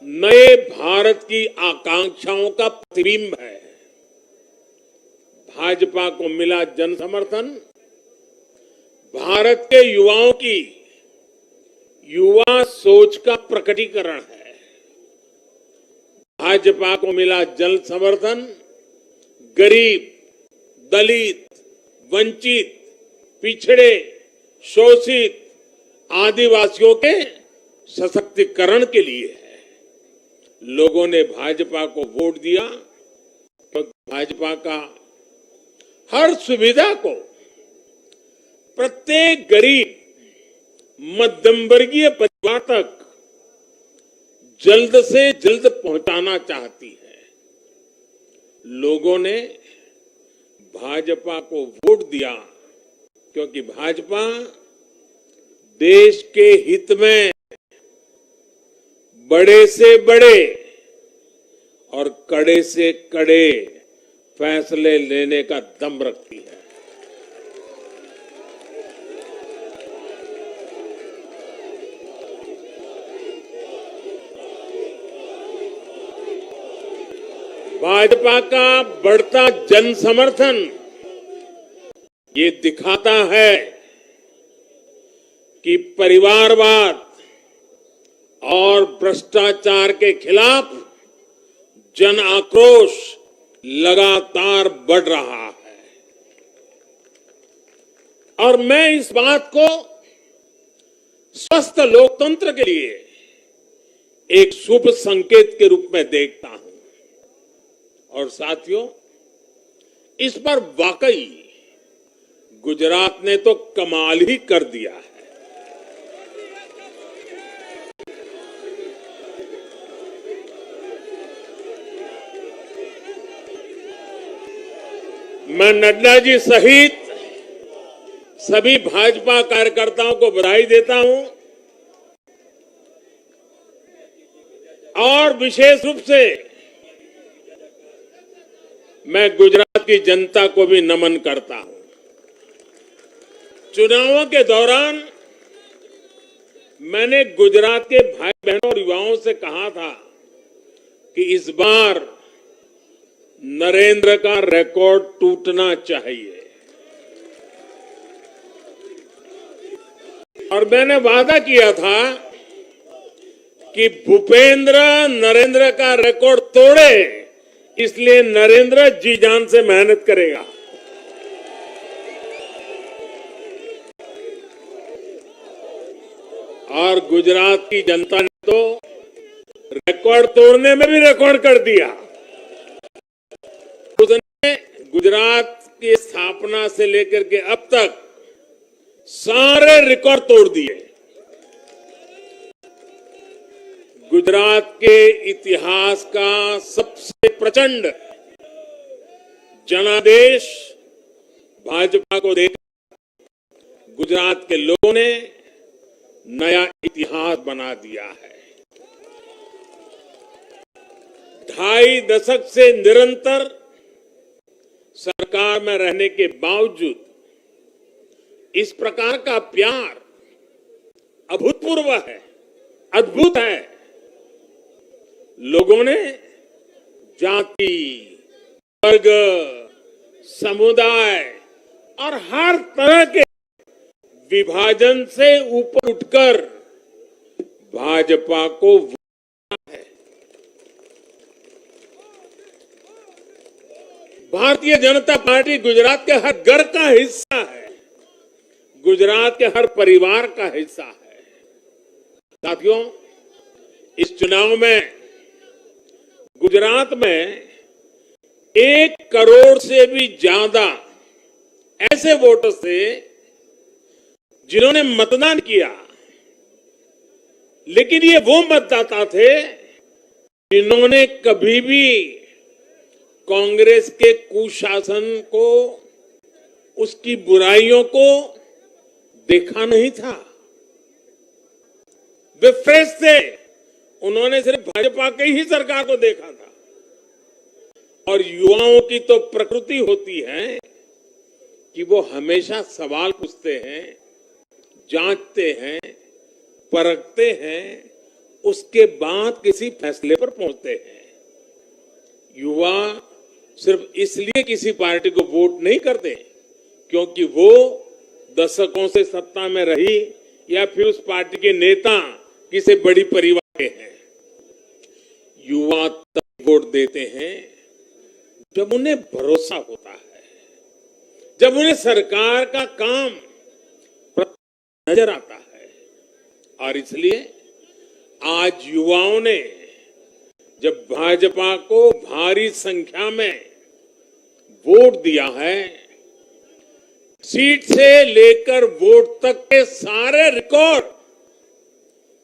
नए भारत की आकांक्षाओं का प्रतिबिंब है। भाजपा को मिला जन समर्थन भारत के युवाओं की युवा सोच का प्रकटीकरण है। भाजपा को मिला जन समर्थन गरीब, दलित, वंचित, पिछड़े, शोषित, आदिवासियों के सशक्तिकरण के लिए है। लोगों ने भाजपा को वोट दिया क्योंकि भाजपा का हर सुविधा को प्रत्येक गरीब, मध्यम वर्गीय परिवार तक जल्द से जल्द पहुंचाना चाहती है। लोगों ने भाजपा को वोट दिया क्योंकि भाजपा देश के हित में बड़े से बड़े और कड़े से कड़े फैसले लेने का दम रखती है। भाजपा का बढ़ता जन समर्थन ये दिखाता है कि परिवारवाद और भ्रष्टाचार के खिलाफ जन आक्रोश लगातार बढ़ रहा है। और मैं इस बात को स्वस्थ लोकतंत्र के लिए एक शुभ संकेत के रूप में देखता हूं। और साथियों, इस पर वाकई गुजरात ने तो कमाल ही कर दिया है। मैं नड्डा जी सहित सभी भाजपा कार्यकर्ताओं को बधाई देता हूं और विशेष रूप से मैं गुजरात की जनता को भी नमन करता हूं। चुनावों के दौरान मैंने गुजरात के भाई बहनों और युवाओं से कहा था कि इस बार नरेंद्र का रिकॉर्ड टूटना चाहिए और मैंने वादा किया था कि भूपेंद्र नरेंद्र का रिकॉर्ड तोड़े, इसलिए नरेंद्र जी जान से मेहनत करेगा। और गुजरात की जनता ने तो रिकॉर्ड तोड़ने में भी रिकॉर्ड कर दिया। उसने गुजरात की स्थापना से लेकर के अब तक सारे रिकॉर्ड तोड़ दिए। गुजरात के इतिहास का सबसे प्रचंड जनादेश भाजपा को देकर गुजरात के लोगों ने नया इतिहास बना दिया है। 2.5 दशक से निरंतर सरकार में रहने के बावजूद इस प्रकार का प्यार अभूतपूर्व है, अद्भुत है। लोगों ने जाति, वर्ग, समुदाय और हर तरह के विभाजन से ऊपर उठकर भाजपा को वोट है। भारतीय जनता पार्टी गुजरात के हर घर का हिस्सा है, गुजरात के हर परिवार का हिस्सा है। साथियों, इस चुनाव में गुजरात में 1 करोड़ से भी ज्यादा ऐसे वोटर्स थे जिन्होंने मतदान किया, लेकिन ये वो मतदाता थे जिन्होंने कभी भी कांग्रेस के कुशासन को, उसकी बुराइयों को देखा नहीं था। वे फ्रेश थे, उन्होंने सिर्फ भाजपा की ही सरकार को देखा था। और युवाओं की तो प्रकृति होती है कि वो हमेशा सवाल पूछते हैं, जांचते हैं, परखते हैं, उसके बाद किसी फैसले पर पहुंचते हैं। युवा सिर्फ इसलिए किसी पार्टी को वोट नहीं करते क्योंकि वो दशकों से सत्ता में रही या फिर उस पार्टी के नेता किसी बड़ी परिवार के हैं। युवा तब वोट देते हैं जब उन्हें भरोसा होता है, जब उन्हें सरकार का काम नजर आता है। और इसलिए आज युवाओं ने जब भाजपा को भारी संख्या में वोट दिया है, सीट से लेकर वोट तक के सारे रिकॉर्ड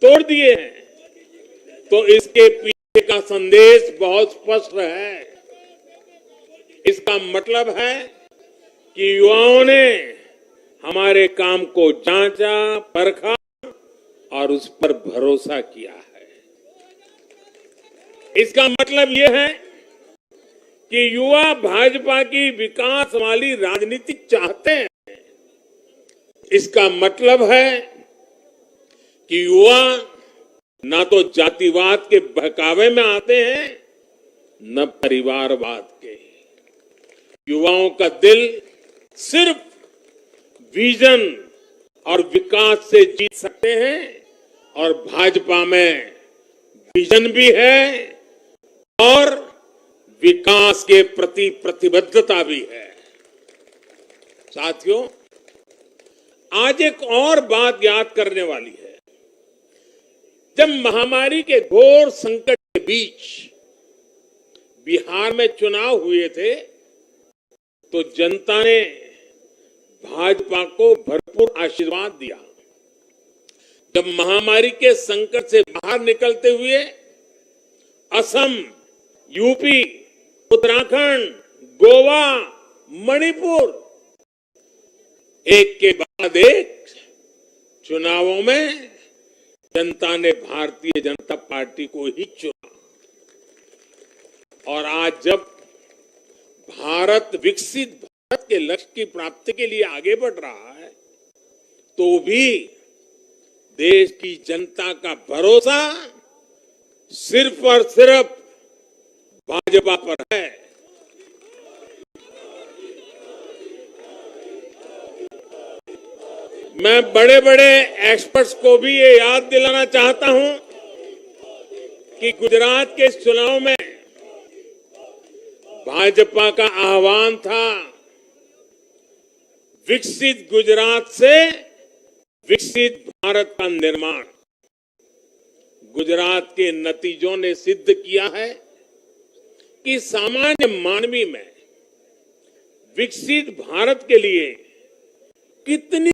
तोड़ दिए हैं, तो इसके पीछे का संदेश बहुत स्पष्ट है। इसका मतलब है कि युवाओं ने हमारे काम को जांचा, परखा और उस पर भरोसा किया है। इसका मतलब यह है कि युवा भाजपा की विकास वाली राजनीति चाहते हैं। इसका मतलब है कि युवा ना तो जातिवाद के बहकावे में आते हैं, न परिवारवाद के। युवाओं का दिल सिर्फ विजन और विकास से जीत सकते हैं, और भाजपा में विजन भी है और विकास के प्रति प्रतिबद्धता भी है। साथियों, आज एक और बात याद करने वाली है। जब महामारी के घोर संकट के बीच बिहार में चुनाव हुए थे तो जनता ने भाजपा को भरपूर आशीर्वाद दिया। जब महामारी के संकट से बाहर निकलते हुए असम, यूपी, उत्तराखंड, गोवा, मणिपुर एक के बाद एक चुनावों में जनता ने भारतीय जनता पार्टी को ही चुना। और आज जब भारत विकसित भारत के लक्ष्य की प्राप्ति के लिए आगे बढ़ रहा है तो भी देश की जनता का भरोसा सिर्फ और सिर्फ भाजपा पर है। मैं बड़े बड़े एक्सपर्ट्स को भी ये याद दिलाना चाहता हूं कि गुजरात के इस चुनाव में भाजपा का आह्वान था विकसित गुजरात से विकसित भारत का निर्माण। गुजरात के नतीजों ने सिद्ध किया है कि सामान्य मानवी में विकसित भारत के लिए कितनी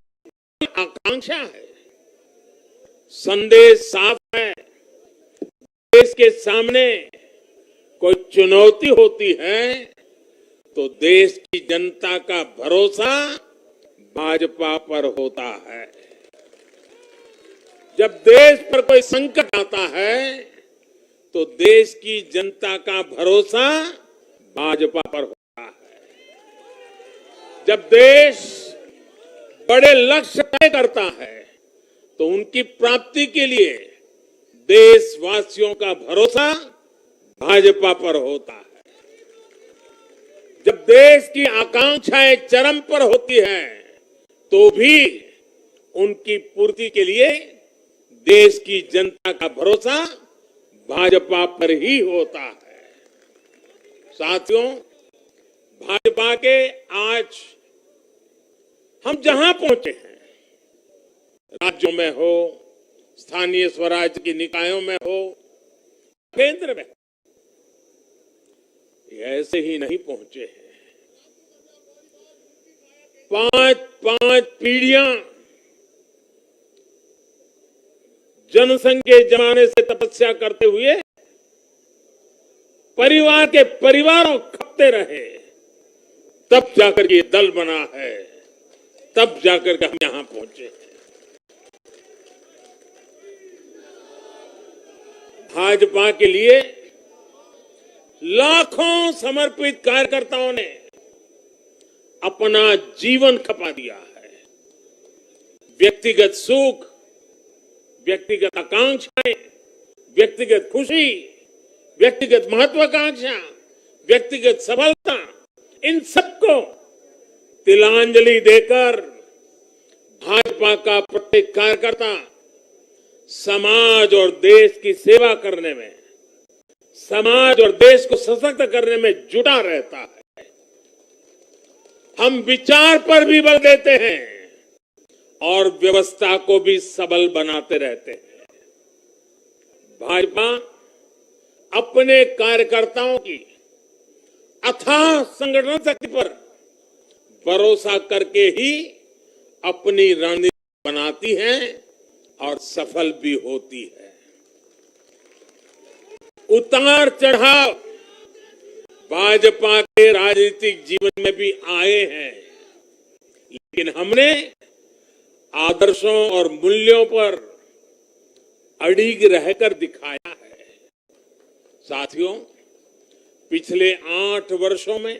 आकांक्षा है। संदेश साफ है, देश के सामने कोई चुनौती होती है तो देश की जनता का भरोसा भाजपा पर होता है। जब देश पर कोई संकट आता है तो देश की जनता का भरोसा भाजपा पर होता है। जब देश बड़े लक्ष्य तय करता है तो उनकी प्राप्ति के लिए देशवासियों का भरोसा भाजपा पर होता है। जब देश की आकांक्षाएं चरम पर होती हैं तो भी उनकी पूर्ति के लिए देश की जनता का भरोसा भाजपा पर ही होता है। साथियों, भाजपा के आज हम जहां पहुंचे हैं, राज्यों में हो, स्थानीय स्वराज की निकायों में हो, केंद्र में, ये ऐसे ही नहीं पहुंचे हैं। 5 पीढ़ियां जनसंघ के जमाने से तपस्या करते हुए परिवार के परिवारों खपते रहे, तब जाकर ये दल बना है, तब जाकर के हम यहां पहुंचे हैं। भाजपा के लिए लाखों समर्पित कार्यकर्ताओं ने अपना जीवन खपा दिया है। व्यक्तिगत सुख, व्यक्तिगत आकांक्षाएं, व्यक्तिगत खुशी, व्यक्तिगत महत्वाकांक्षा, व्यक्तिगत सफलता, इन सबको तिलांजलि देकर भाजपा का प्रत्येक कार्यकर्ता समाज और देश की सेवा करने में, समाज और देश को सशक्त करने में जुटा रहता है। हम विचार पर भी बल देते हैं और व्यवस्था को भी सबल बनाते रहते हैं। भाजपा अपने कार्यकर्ताओं की अथाह संगठन शक्ति पर भरोसा करके ही अपनी रणनीति बनाती है और सफल भी होती है। उतार चढ़ाव भाजपा के राजनीतिक जीवन में भी आए हैं, लेकिन हमने आदर्शों और मूल्यों पर अड़िग रहकर दिखाया है। साथियों, पिछले 8 वर्षों में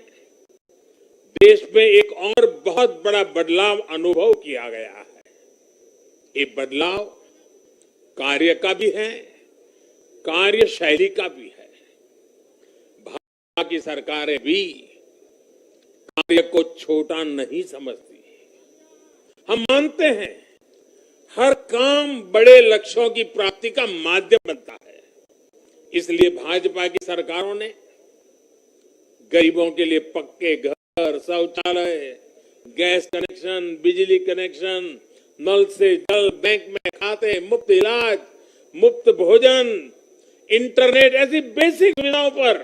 देश में एक और बहुत बड़ा बदलाव अनुभव किया गया है। ये बदलाव कार्य का भी है, कार्यशैली का भी है। भाजपा की सरकारें भी कार्य को छोटा नहीं समझती। हम मानते हैं हर काम बड़े लक्ष्यों की प्राप्ति का माध्यम बनता है। इसलिए भाजपा की सरकारों ने गरीबों के लिए पक्के घर, शौचालय, गैस कनेक्शन, बिजली कनेक्शन, नल से जल, बैंक में खाते, मुफ्त इलाज, मुफ्त भोजन, इंटरनेट, ऐसी बेसिक सुविधाओं पर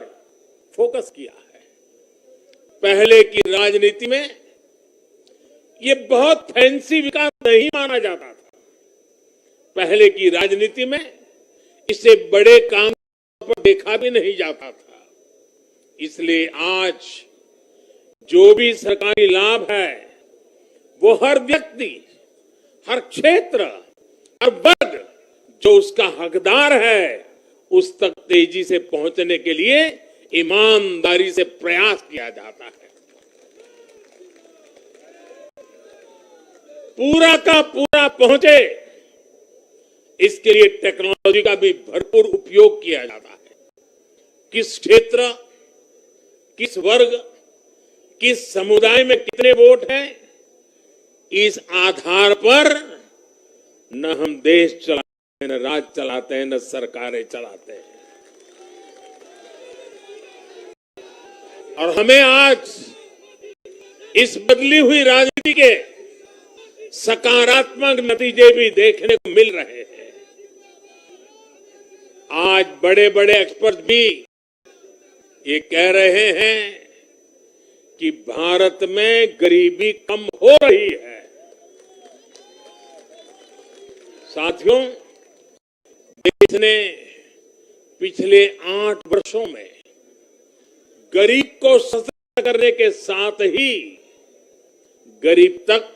फोकस किया है। पहले की राजनीति में ये बहुत फैंसी विकास नहीं माना जाता था। पहले की राजनीति में इसे बड़े काम पर देखा भी नहीं जाता था। इसलिए आज जो भी सरकारी लाभ है वो हर व्यक्ति, हर क्षेत्र, हर वर्ग जो उसका हकदार है उस तक तेजी से पहुंचने के लिए ईमानदारी से प्रयास किया जाता है। पूरा का पूरा पहुंचे इसके लिए टेक्नोलॉजी का भी भरपूर उपयोग किया जाता है। किस क्षेत्र, किस वर्ग, किस समुदाय में कितने वोट हैं, इस आधार पर न हम देश चलाते हैं, न राज्य चलाते हैं, न सरकारें चलाते हैं। और हमें आज इस बदली हुई राजनीति के सकारात्मक नतीजे भी देखने को मिल रहे हैं। आज बड़े बड़े एक्सपर्ट भी ये कह रहे हैं कि भारत में गरीबी कम हो रही है। साथियों, देश ने पिछले 8 वर्षों में गरीब को सशक्त करने के साथ ही गरीब तक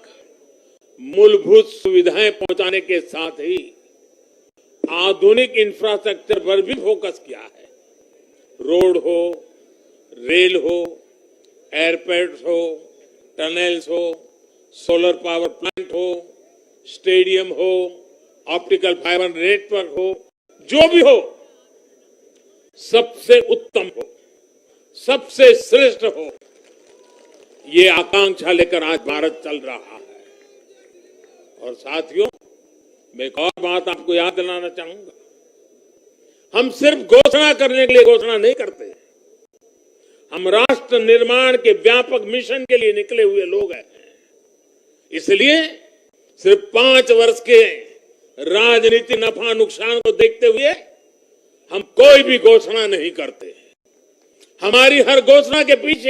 मूलभूत सुविधाएं पहुंचाने के साथ ही आधुनिक इंफ्रास्ट्रक्चर पर भी फोकस किया है। रोड हो, रेल हो, एयरपोर्ट हो, टनल्स हो, सोलर पावर प्लांट हो, स्टेडियम हो, ऑप्टिकल फाइबर नेटवर्क हो, जो भी हो सबसे उत्तम हो, सबसे श्रेष्ठ हो, ये आकांक्षा लेकर आज भारत चल रहा है। और साथियों, मैं एक और बात आपको याद दिलाना चाहूंगा। हम सिर्फ घोषणा करने के लिए घोषणा नहीं करते, हम राष्ट्र निर्माण के व्यापक मिशन के लिए निकले हुए लोग हैं। इसलिए सिर्फ 5 वर्ष के राजनीति नफा नुकसान को देखते हुए हम कोई भी घोषणा नहीं करते। हमारी हर घोषणा के पीछे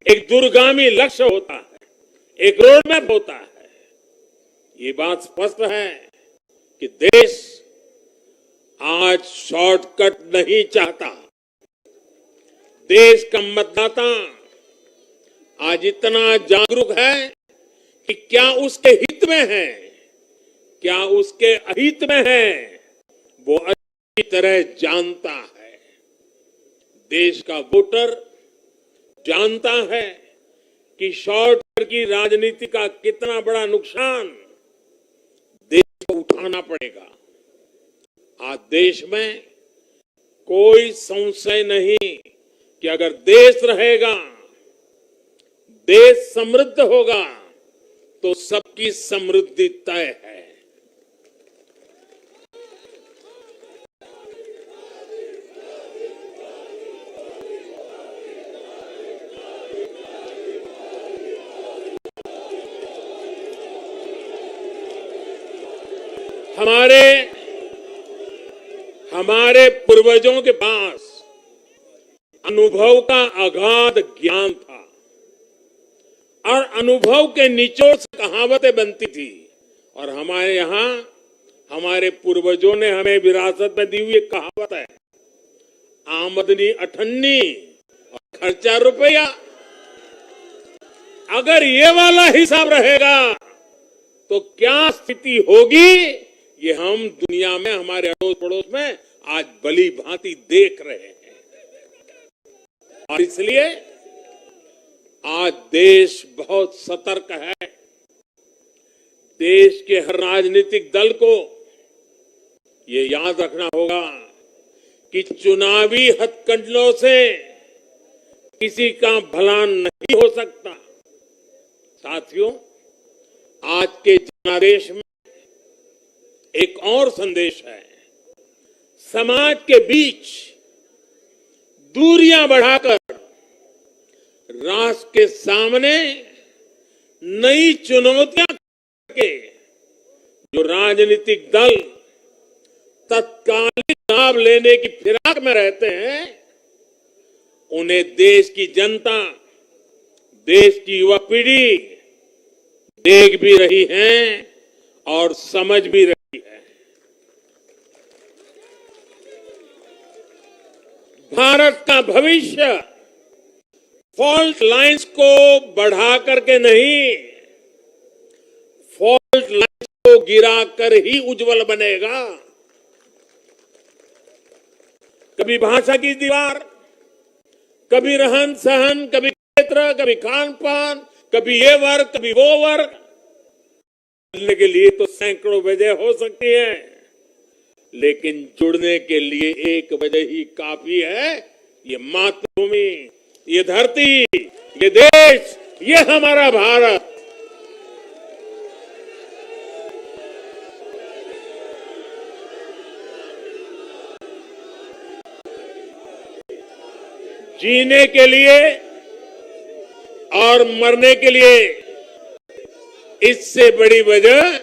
एक दूरगामी लक्ष्य होता है, एक रोड मैप होता है। ये बात स्पष्ट है कि देश आज शॉर्टकट नहीं चाहता। देश का मतदाता आज इतना जागरूक है कि क्या उसके हित में है, क्या उसके अहित में है, वो अच्छी तरह जानता है। देश का वोटर जानता है कि शॉर्टकट की राजनीति का कितना बड़ा नुकसान देश को उठाना पड़ेगा। आज देश में कोई संशय नहीं कि अगर देश रहेगा, देश समृद्ध होगा, तो सबकी समृद्धि तय है। हमारे पूर्वजों के पास अनुभव का अगाध ज्ञान था और अनुभव के निचोड़ से कहावतें बनती थी। और हमारे यहाँ हमारे पूर्वजों ने हमें विरासत में दी हुई एक कहावत है, आमदनी अठन्नी और खर्चा रुपया। अगर ये वाला हिसाब रहेगा तो क्या स्थिति होगी, ये हम दुनिया में हमारे अड़ोस पड़ोस में आज भली भांति देख रहे हैं। और इसलिए आज देश बहुत सतर्क है। देश के हर राजनीतिक दल को ये याद रखना होगा कि चुनावी हथकंडों से किसी का भला नहीं हो सकता। साथियों, आज के जनादेश में एक और संदेश है। समाज के बीच दूरियां बढ़ाकर राष्ट्र के सामने नई चुनौतियां के जो राजनीतिक दल तत्कालिक लाभ लेने की फिराक में रहते हैं, उन्हें देश की जनता, देश की युवा पीढ़ी देख भी रही है और समझ भी रही है। भारत का भविष्य फॉल्ट लाइंस को बढ़ा करके नहीं, फॉल्ट लाइंस को गिरा कर ही उज्जवल बनेगा। कभी भाषा की दीवार, कभी रहन सहन, कभी क्षेत्र, कभी खान पान, कभी ये वर्ग, कभी वो वर्ग, जुड़ने के लिए तो सैकड़ों वजह हो सकती है, लेकिन जुड़ने के लिए एक वजह ही काफी है। ये मातृभूमि, ये धरती, ये देश, ये हमारा भारत। जीने के लिए और मरने के लिए इससे बड़ी वजह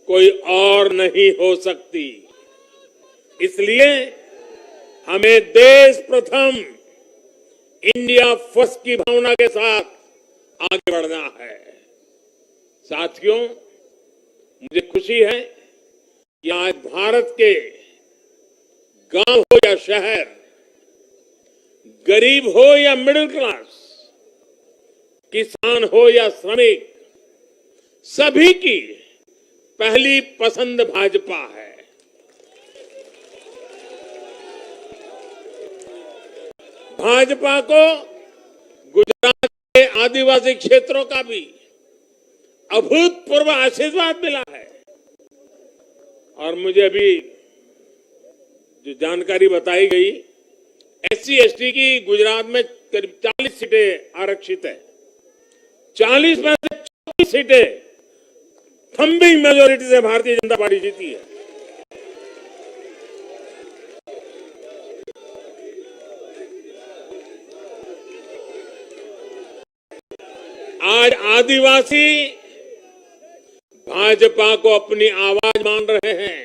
कोई और नहीं हो सकती। इसलिए हमें देश प्रथम, इंडिया फर्स्ट की भावना के साथ आगे बढ़ना है। साथियों, मुझे खुशी है कि आज भारत के गांव हो या शहर, गरीब हो या मिडिल क्लास, किसान हो या श्रमिक, सभी की पहली पसंद भाजपा है। भाजपा को गुजरात के आदिवासी क्षेत्रों का भी अभूतपूर्व आशीर्वाद मिला है। और मुझे अभी जो जानकारी बताई गई, SC ST की गुजरात में करीब 40 सीटें आरक्षित है। 40 में से 24 सीटें थम्बिंग मेजोरिटी से भारतीय जनता पार्टी जीती है। आज आदिवासी भाजपा को अपनी आवाज मान रहे हैं।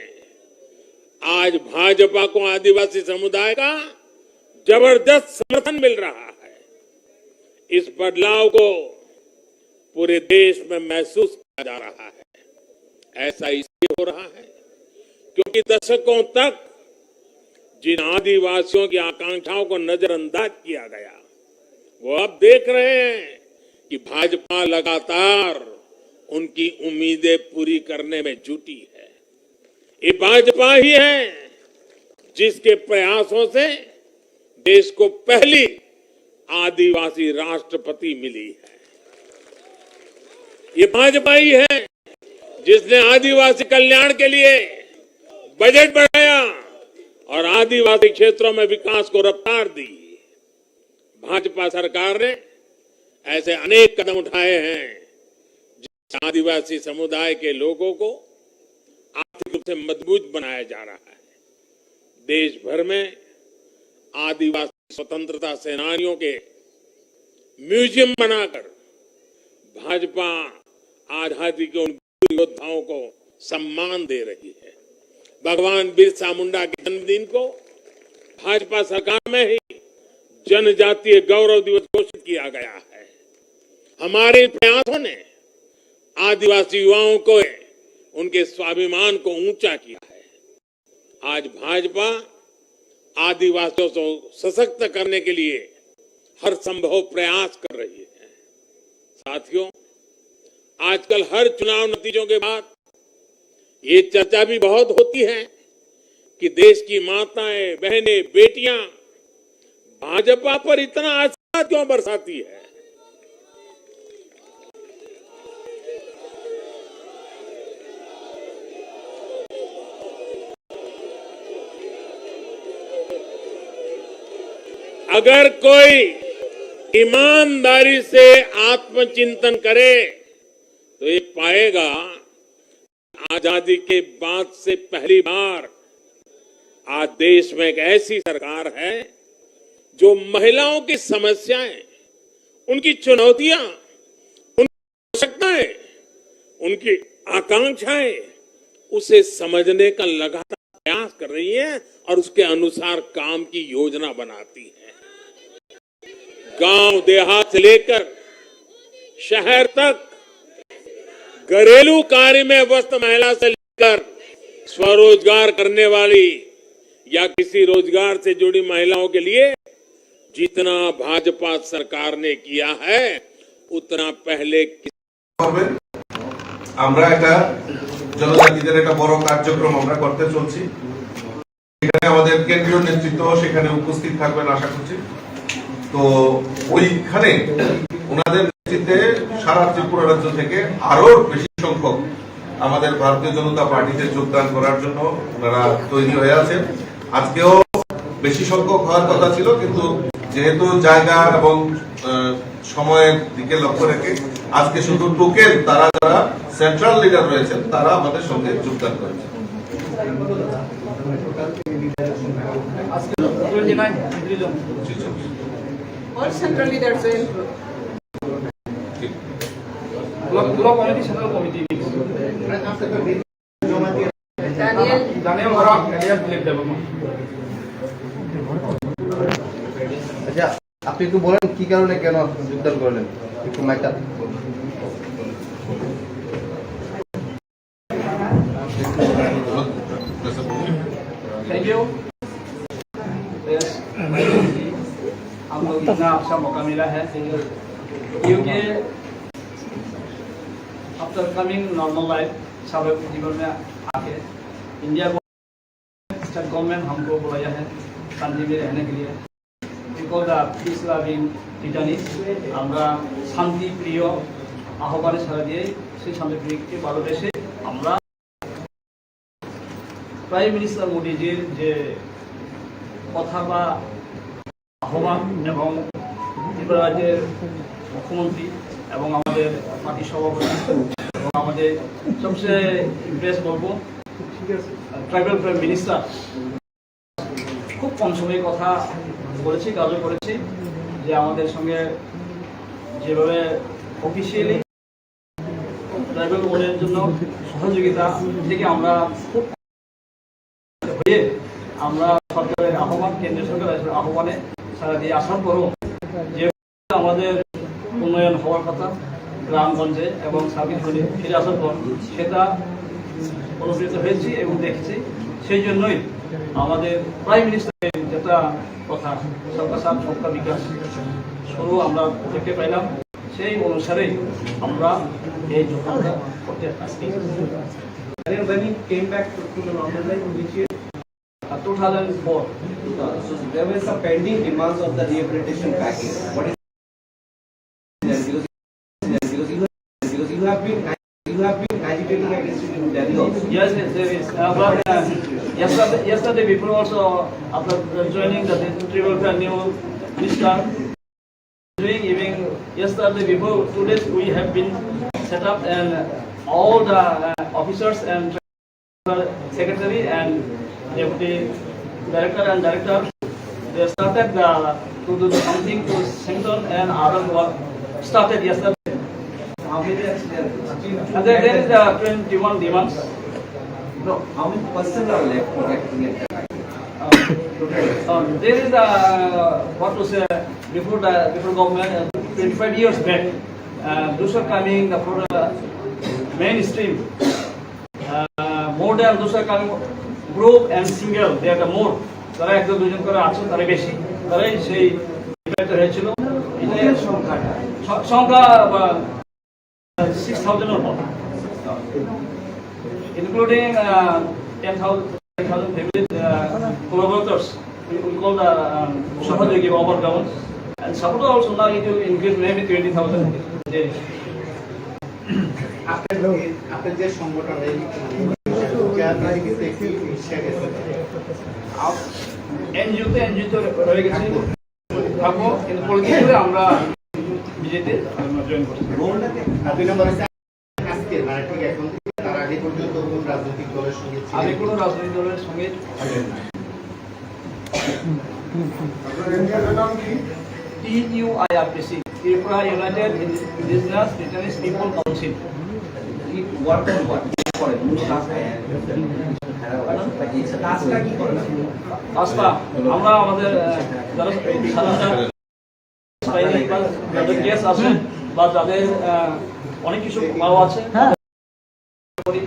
आज भाजपा को आदिवासी समुदाय का जबरदस्त समर्थन मिल रहा है। इस बदलाव को पूरे देश में महसूस किया जा रहा है। ऐसा इसलिए हो रहा है क्योंकि दशकों तक जिन आदिवासियों की आकांक्षाओं को नजरअंदाज किया गया, वो अब देख रहे हैं कि भाजपा लगातार उनकी उम्मीदें पूरी करने में जुटी है। ये भाजपा ही है जिसके प्रयासों से देश को पहली आदिवासी राष्ट्रपति मिली है। ये भाजपा ही है जिसने आदिवासी कल्याण के लिए बजट बढ़ाया और आदिवासी क्षेत्रों में विकास को रफ्तार दी। भाजपा सरकार ने ऐसे अनेक कदम उठाए हैं जिससे आदिवासी समुदाय के लोगों को आर्थिक रूप से मजबूत बनाया जा रहा है। देश भर में आदिवासी स्वतंत्रता सेनानियों के म्यूजियम बनाकर भाजपा आजादी के उन योद्धाओं को सम्मान दे रही है। भगवान बिरसा मुंडा के जन्मदिन को भाजपा सरकार में ही जनजातीय गौरव दिवस घोषित किया गया है। हमारे प्रयासों ने आदिवासी युवाओं को, उनके स्वाभिमान को ऊंचा किया है। आज भाजपा आदिवासियों को सशक्त करने के लिए हर संभव प्रयास कर रही है। साथियों, आजकल हर चुनाव नतीजों के बाद ये चर्चा भी बहुत होती है कि देश की माताएं, बहनें, बेटियां भाजपा पर इतना आशीर्वाद क्यों बरसाती है। अगर कोई ईमानदारी से आत्मचिंतन करे तो ये पाएगा आजादी के बाद से पहली बार आज देश में एक ऐसी सरकार है जो महिलाओं की समस्याएं, उनकी चुनौतियां, उनकी आवश्यकताएं, उनकी आकांक्षाएं, उसे समझने का लगातार प्रयास कर रही है और उसके अनुसार काम की योजना बनाती है। गांव देहात से लेकर शहर तक घरेलू कार्य में व्यस्त महिला से लेकर स्वरोजगार करने वाली या किसी रोजगार से जुड़ी महिलाओं के लिए जितना भाजपा सरकार ने किया है उतना पहले করবেন। আমরা একটা জনজাতিদের একটা বড় কার্যক্রম আমরা করতে চলছি, এখানে আমাদের কেন্দ্রীয় নেতৃত্ব সেখানে উপস্থিত থাকবেন আশা করছি। তো ওইখানে ওনাদের নেতৃত্বে সারা ত্রিপুরা রাজ্য থেকে আরো বেশি সংখ্যক আমাদের ভারতীয় জনতা পার্টিতে যোগদান করার জন্য ওনারা তৈরি হয়ে আছেন। আজকেও বেশি সংখ্যক হওয়ার কথা ছিল, কিন্তু যেহেতু জায়গা এবং সময়ের দিকে লক্ষ্য রেখে আজকে শুধু টোকেন তারা যারা সেন্ট্রাল লিডার রয়েছেন তারা আমাদের সঙ্গে যোগদান করেছেন। 29 all central leaders will block committee, central committee. Daniel Harak, Elias Philip Development. আচ্ছা, আপনি একটু বলেন কি কারণে কেন যোগদান করলেন, একটু মাইকটা। Thank you. Yes. हम लोग इतना अच्छा मौका मिला है क्योंकि आफ्टर कमिंग नॉर्मल लाइफ स्वाभाविक जीवन में आके इंडिया स्टेट गवर्नमेंट हमको बुलाया है शांति में रहने के लिए। बिकॉज द पीस लविंग रिटर्निस আমরা শান্তি প্রিয় আহ্বানে সাড়া দিয়ে সেই শান্তি প্রিয়কে ভালোবেসে আমরা প্রাইম মিনিস্টার মোদিজির যে কথা বা আহ্বান এবং ত্রিপুরা রাজ্যের মুখ্যমন্ত্রী এবং আমাদের পার্টি সভাপতি এবং আমাদের সবচেয়ে ইমপ্রেস বলবো ট্রাইবাল প্রাইম মিনিস্টার খুব কম সময়ে কথা বলেছি, কাজও করেছি, যে আমাদের সঙ্গে যেভাবে অফিসিয়ালি ট্রাইবাল ওয়ার্ডের জন্য সহযোগিতা থেকে আমরা খুব হয়ে আমরা সরকারের আহ্বান, কেন্দ্রীয় সরকারের আহ্বানে সারা দিয়ে আসার পরও যে আমাদের উন্নয়ন হওয়ার কথা গ্রামগঞ্জে এবং সার্বিক ফিরে আসার পর সেটা অনুপ্রেরিত হয়েছি এবং দেখেছি। সেই জন্যই আমাদের প্রাইম মিনিস্টারের যেটা কথা সবকা সাথ সবকা বিকাশ শুরু আমরা দেখতে পাইলাম, সেই অনুসারেই আমরা এই যোজনাটা করতে আসছি। When you came back to the normal life, which year? 2004. So there were some pending demands of the rehabilitation package. What is because you have been agitating against it in Delhi also. Yes, there is. But yesterday before also, after joining the tribal new minister, doing even yesterday before 2 days we have been set up, and all the officers and secretary and deputy director and director, they started to do something to strengthen and other work started yesterday. How many actually? And there is 21 demands. No, how many persons are left to get There is what to say before government 25 years back. Those are coming for the mainstream. More than those are coming group and single. They are the more. তারা একজন দুজন করে আছে, তারা বেশি, তারাই সেই effect হয়েছিল। সংখ্যা 6,000 or more, including 10,000 family collaborators. We call the Sahajogi of our government, and support also now it will increase maybe 20,000. আপনার যে সংগঠন এই এনজিওতে রয়ে গেছে থাকবো, কিন্তু পলিটিক্যালি আমরা বিজেপি জয়েন করছি। দুই নম্বর আজকে মানে ঠিক এখন তার আগে পর্যন্ত কোন রাজনৈতিক দলের সঙ্গে আমি কোনো রাজনৈতিক দলের সঙ্গে TUIRPC, Tripura United Indigenous Retirees People Council. Work on work করে আস্থা আমরা আমাদের যারা সাধারণ যাদের কেস আছে বা যাদের অনেক কিছু পাওয়া আছে,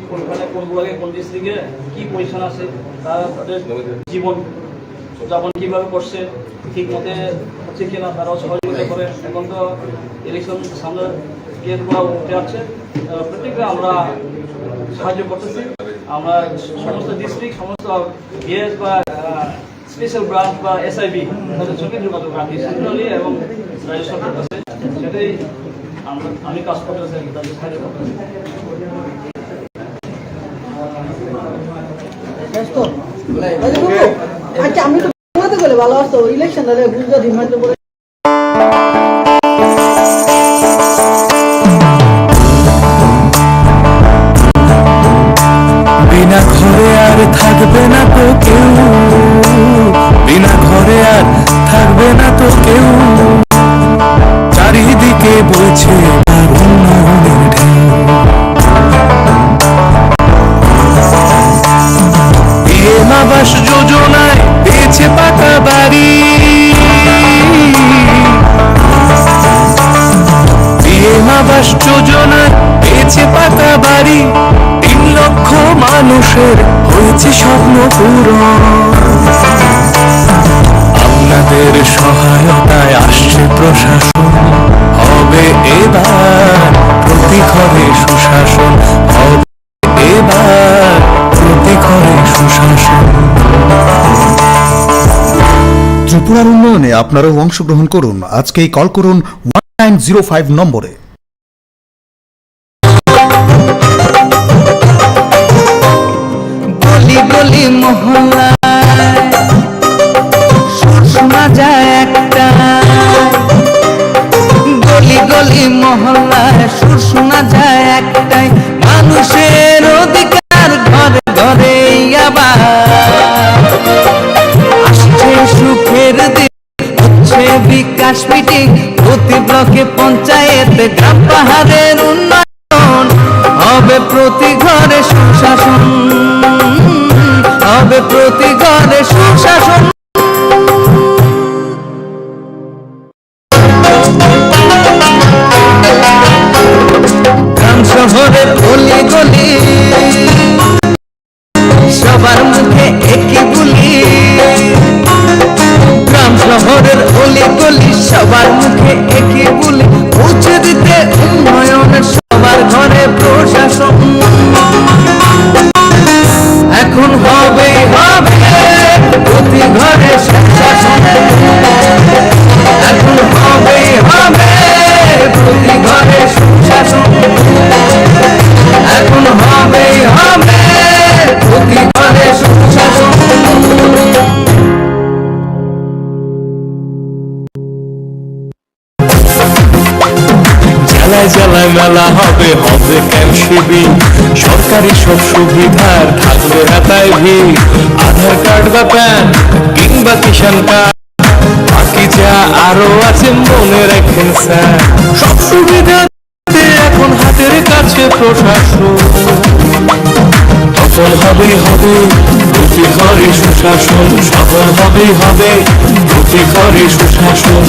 কোনখানে কোন বিভাগে কোন ডিস্ট্রিক্টে কি পজিশন আছে, তাদের জীবন যাপন কিভাবে করছে, ঠিক মতে হচ্ছে কিনা তারাও সহযোগিতা করে। এখন তো ইলেকশন সামনে কেসগুলো উঠে আসছে, প্রত্যেকটা আমরা সাহায্য করতেছি। আমরা সমস্ত ডিস্ট্রিক্ট, সমস্ত বিএস বা স্পেশাল ব্রাঞ্চ বা SIB তাদের সঙ্গে যোগাযোগ রাখি সেন্ট্রালি এবং রাজ্য সরকার কাছে, সেটাই আমি কাজ করতেছি, তাদের সাহায্য করতেছি। আচ্ছা, আমি তো বলতে গেলে ভালো আসতো ইলেকশন বুঝতে হিমাচল প্রদেশ বিনা ঘরে আর থাকবে না তো কেউ, বিনা ঘরে আর থাকবে না তো কেউ, চারিদিকে বইছে তার উন্নয়নের ঢেউ। PM আবাস যোজনায় পেয়েছে পাকা বাড়ি, PM আবাস যোজনায় পেয়েছে পাকা বাড়ি, 3 লক্ষ মানুষের হয়েছে স্বপ্ন পূরণ। আপনাদের সহায়তায় আসছে প্রশাসন, হবে এবার প্রতি ঘরে সুশাসন, হবে এবার প্রতি ঘরে সুশাসন। ত্রিপুরার উন্নয়নে আপনারাও অংশগ্রহণ করুন। আজকেই কল করুন 1905 নম্বরে। গলি গলি মহল্লায় সুর শোনা যায় একটা, গলি গলি মহল্লায় সুর শোনা যায় একটাই, মানুষের অধিকার ঘরে ঘরে আবার আসছে সুখের দিন, হচ্ছে বিকাশ মিটিং, প্রতি ব্লকে পঞ্চায়েতে গ্রাম পাহাড়ের উন্নয়ন, হবে প্রতি ঘরে সুশাসন, হবে প্রতি ঘরে সুশাসন। গ্রাম শহরের গলি গলি সবার মুখে একই বুলি, গ্রাম শহরের গলি গলি সবার মুখে একই বুলি, পৌঁছে দিতে উন্নয়নের সবার ঘরে প্রশাসন। এখন হবে হবে প্রতি ঘরে সুশাসন, এখন হবে হবে প্রতি ঘরে সুশাসন, এখন হবে হবে প্রতি ঘরে সুশাসন। জেলায় জেলায় মেলা হবে, হবে ক্যাম্প শিবির, সরকারি সব সুবিধার থাকবে হাতায় ভিড়, আধার কার্ড বা প্যান কিংবা কিষাণ কার্ড, বাকি যা আরো আছে মনে রাখেন স্যার, সব সুবিধা এখন হাতের কাছে প্রশাসন। সফল হবে হবে প্রতি ঘরে সুশাসন, সফল হবে হবে প্রতি ঘরে সুশাসন।